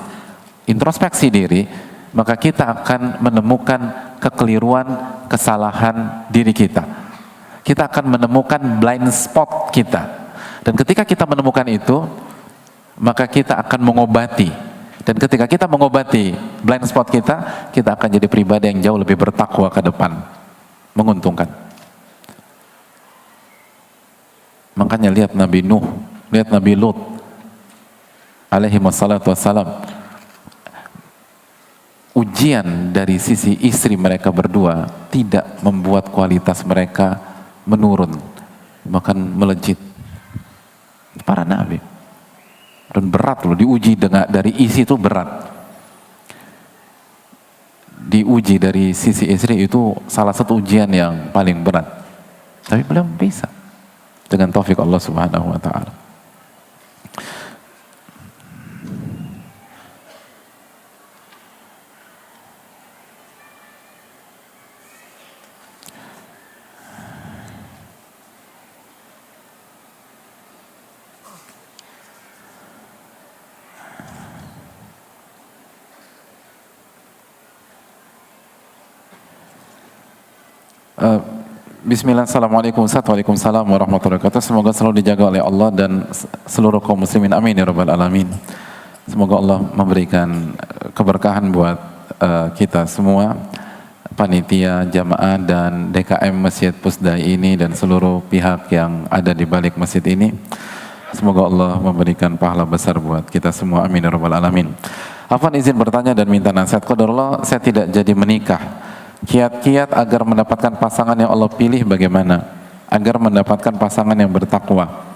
introspeksi diri, maka kita akan menemukan kekeliruan, kesalahan diri kita. Kita akan menemukan blind spot kita. Dan ketika kita menemukan itu, maka kita akan mengobati. Dan ketika kita mengobati blind spot kita, kita akan jadi pribadi yang jauh lebih bertakwa ke depan. Menguntungkan. Makanya lihat Nabi Nuh, lihat Nabi Lut alaihi wassalatu wassalam. Ujian dari sisi istri mereka berdua tidak membuat kualitas mereka menurun, bahkan melejit. Para nabi. Dan berat loh, diuji dari isi itu berat. Diuji dari sisi istri itu salah satu ujian yang paling berat. Tapi beliau bisa dengan taufik Allah Subhanahu wa taala. Bismillah, assalamualaikum waalaikumsalam warahmatullahi wabarakatuh. Semoga selalu dijaga oleh Allah dan seluruh kaum muslimin, amin ya rabbal alamin. Semoga Allah memberikan keberkahan buat kita semua, panitia, jamaah dan DKM Masjid Pusdai ini dan seluruh pihak yang ada di balik masjid ini. Semoga Allah memberikan pahala besar buat kita semua, amin ya rabbal alamin. Afwan izin bertanya dan minta nasihat. Qadarullah, saya tidak jadi menikah. Kiat-kiat agar mendapatkan pasangan yang Allah pilih bagaimana? Agar mendapatkan pasangan yang bertakwa.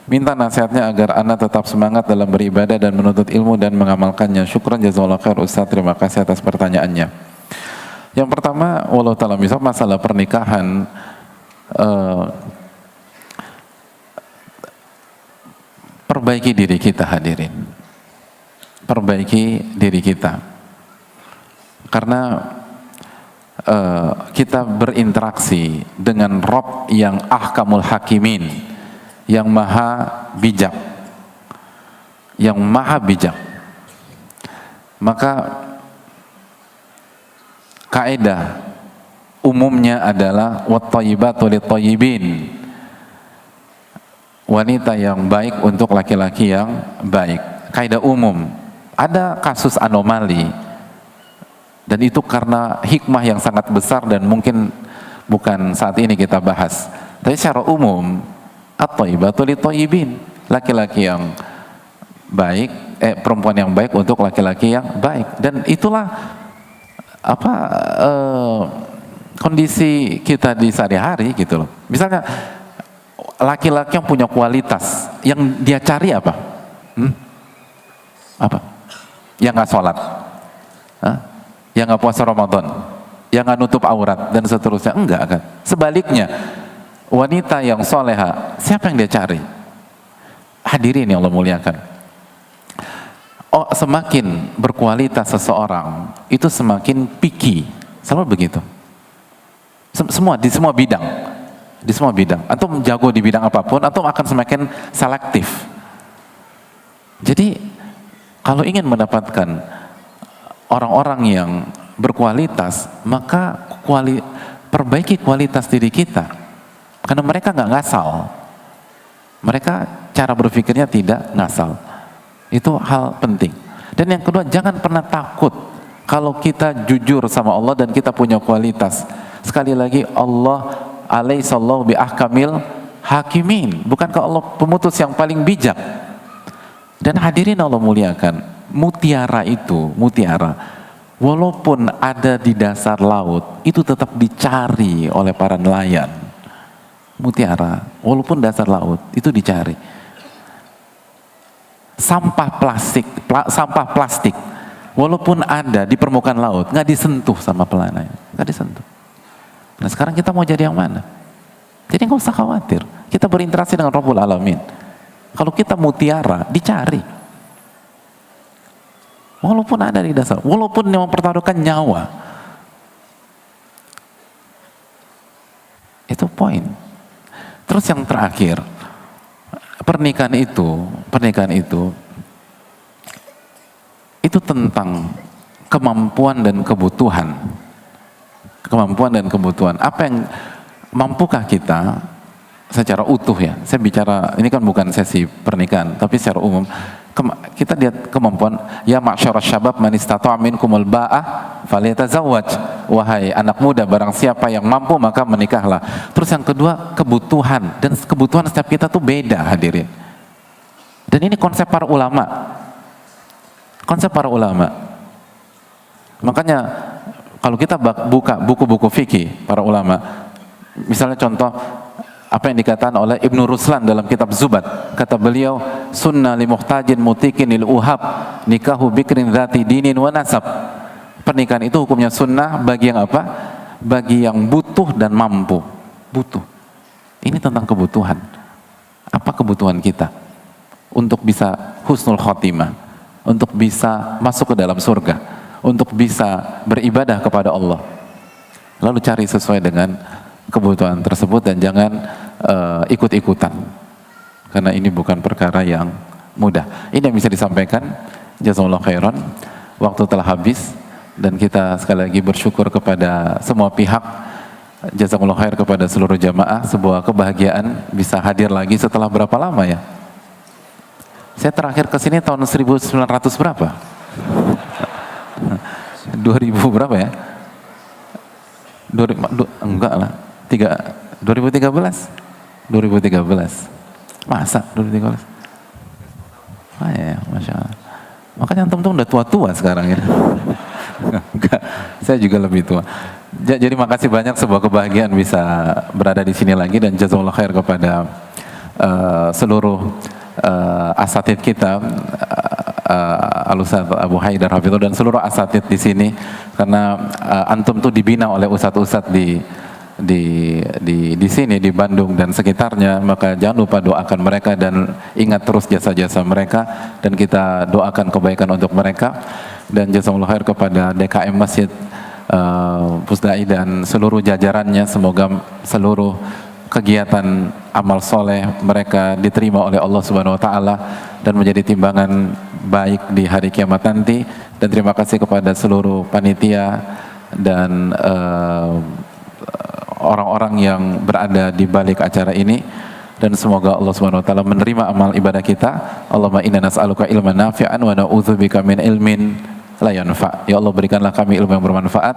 Minta nasihatnya agar Anda tetap semangat dalam beribadah dan menuntut ilmu dan mengamalkannya. Syukran jazakallahu khair Ustaz, terima kasih atas pertanyaannya. Yang pertama, wallahu ta'ala misal masalah pernikahan, perbaiki diri kita hadirin. Perbaiki diri kita. Karena kita berinteraksi dengan Rabb yang ahkamul hakimin, yang maha bijak, maka kaidah umumnya adalah wat-thayyibatu lit-thayyibin, wanita yang baik untuk laki-laki yang baik. Kaidah umum. Ada kasus anomali, dan itu karena hikmah yang sangat besar dan mungkin bukan saat ini kita bahas. Tapi secara umum, at-thayyibatu lit-thayyibin, laki-laki yang baik, perempuan yang baik untuk laki-laki yang baik. Dan itulah kondisi kita di sehari-hari gitu loh. Misalnya laki-laki yang punya kualitas, yang dia cari apa? Apa? Yang nggak sholat, yang nggak puasa Ramadan, yang nggak nutup aurat dan seterusnya. Enggak kan? Sebaliknya, wanita yang soleha, siapa yang dia cari? Hadirin yang Allah muliakan. Oh, semakin berkualitas seseorang itu semakin picky, selalu begitu. Di semua bidang, Antum jago di bidang apapun, antum akan semakin selektif. Jadi kalau ingin mendapatkan orang-orang yang berkualitas, maka perbaiki kualitas diri kita, karena mereka nggak ngasal, mereka cara berpikirnya tidak ngasal. Itu hal penting. Dan yang kedua, jangan pernah takut kalau kita jujur sama Allah dan kita punya kualitas. Sekali lagi, Allah alaihissallahu bi ahkamil hakimin. Bukankah Allah pemutus yang paling bijak? Dan hadirin Allah muliakan, mutiara walaupun ada di dasar laut, itu tetap dicari oleh para nelayan. Mutiara, walaupun dasar laut, itu dicari. Sampah plastik, walaupun ada di permukaan laut, nggak disentuh sama nelayan, nggak disentuh. Nah sekarang kita mau jadi yang mana? Jadi nggak usah khawatir, kita berinteraksi dengan Rabbul Alamin. Kalau kita mutiara, dicari. Walaupun ada di dasar, walaupun yang mempertaruhkan nyawa. Itu poin. Terus yang terakhir, pernikahan itu tentang kemampuan dan kebutuhan. Apa yang mampukah kita secara utuh ya? Saya bicara, ini kan bukan sesi pernikahan, tapi secara umum kita lihat kemampuan. Ya ma'syarasy syabab man istata'a minkumul ba'ah falyatazawwaj. Wahai anak muda, barang siapa yang mampu maka menikahlah. Terus yang kedua, kebutuhan, dan kebutuhan setiap kita tuh beda, hadirin. Dan ini konsep para ulama. Makanya kalau kita buka buku-buku fikih para ulama, misalnya contoh apa yang dikatakan oleh Ibnu Ruslan dalam kitab Zubat, kata beliau, sunnah li muhtajin mutikin lil uhab nikahu bikrin dzati dinin wa nasab. Pernikahan itu hukumnya sunnah bagi yang apa? Bagi yang butuh dan mampu. Butuh. Ini tentang kebutuhan. Apa kebutuhan kita untuk bisa husnul khotimah, untuk bisa masuk ke dalam surga, untuk bisa beribadah kepada Allah. Lalu cari sesuai dengan kebutuhan tersebut dan jangan ikut-ikutan, karena ini bukan perkara yang mudah. Ini yang bisa disampaikan. Jazakallahu khairan. Waktu telah habis dan kita sekali lagi bersyukur kepada semua pihak. Jazakallahu khair kepada seluruh jamaah. Sebuah kebahagiaan bisa hadir lagi setelah berapa lama ya? Saya terakhir ke sini tahun 1900 berapa? 2000 berapa ya? Enggak lah. 2013. Masa 2013? Ah ya, Masya Allah. Makanya antum udah tua-tua sekarang ya. Enggak, saya juga lebih tua. Jadi makasih banyak, sebuah kebahagiaan bisa berada di sini lagi, dan jazakallahu khair kepada seluruh asatid kita, Al-Ustadz Abu Haidar Hafidhullah dan seluruh asatid di sini, karena antum tuh dibina oleh ustadz-ustadz di sini di Bandung dan sekitarnya. Maka jangan lupa doakan mereka dan ingat terus jasa-jasa mereka, dan kita doakan kebaikan untuk mereka. Dan jazakallahu khair kepada DKM Masjid Pusdai dan seluruh jajarannya. Semoga seluruh kegiatan amal soleh mereka diterima oleh Allah Subhanahu Wa Taala dan menjadi timbangan baik di hari kiamat nanti. Dan terima kasih kepada seluruh panitia dan orang-orang yang berada di balik acara ini, dan semoga Allah Subhanahu wa taala menerima amal ibadah kita. Allahumma inna nas'aluka ilman nafi'an wa na'udzubika min ilmin la yanfa'. Ya Allah, berikanlah kami ilmu yang bermanfaat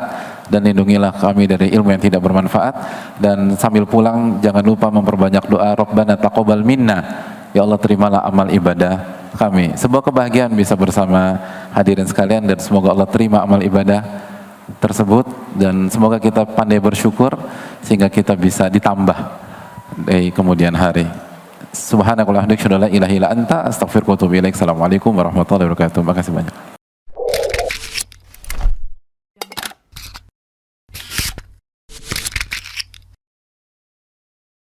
dan lindungilah kami dari ilmu yang tidak bermanfaat. Dan sambil pulang jangan lupa memperbanyak doa, Rabbana taqabbal minna. Ya Allah, terimalah amal ibadah kami. Sebuah kebahagiaan bisa bersama hadirin sekalian, dan semoga Allah terima amal ibadah tersebut, dan semoga kita pandai bersyukur sehingga kita bisa ditambah di kemudian hari. Subhanakallahumma wa bihamdika, asyhadu an la ilaha illa anta, astaghfiruka wa atubu ilaik. Assalamualaikum warahmatullahi wabarakatuh. Terima kasih banyak.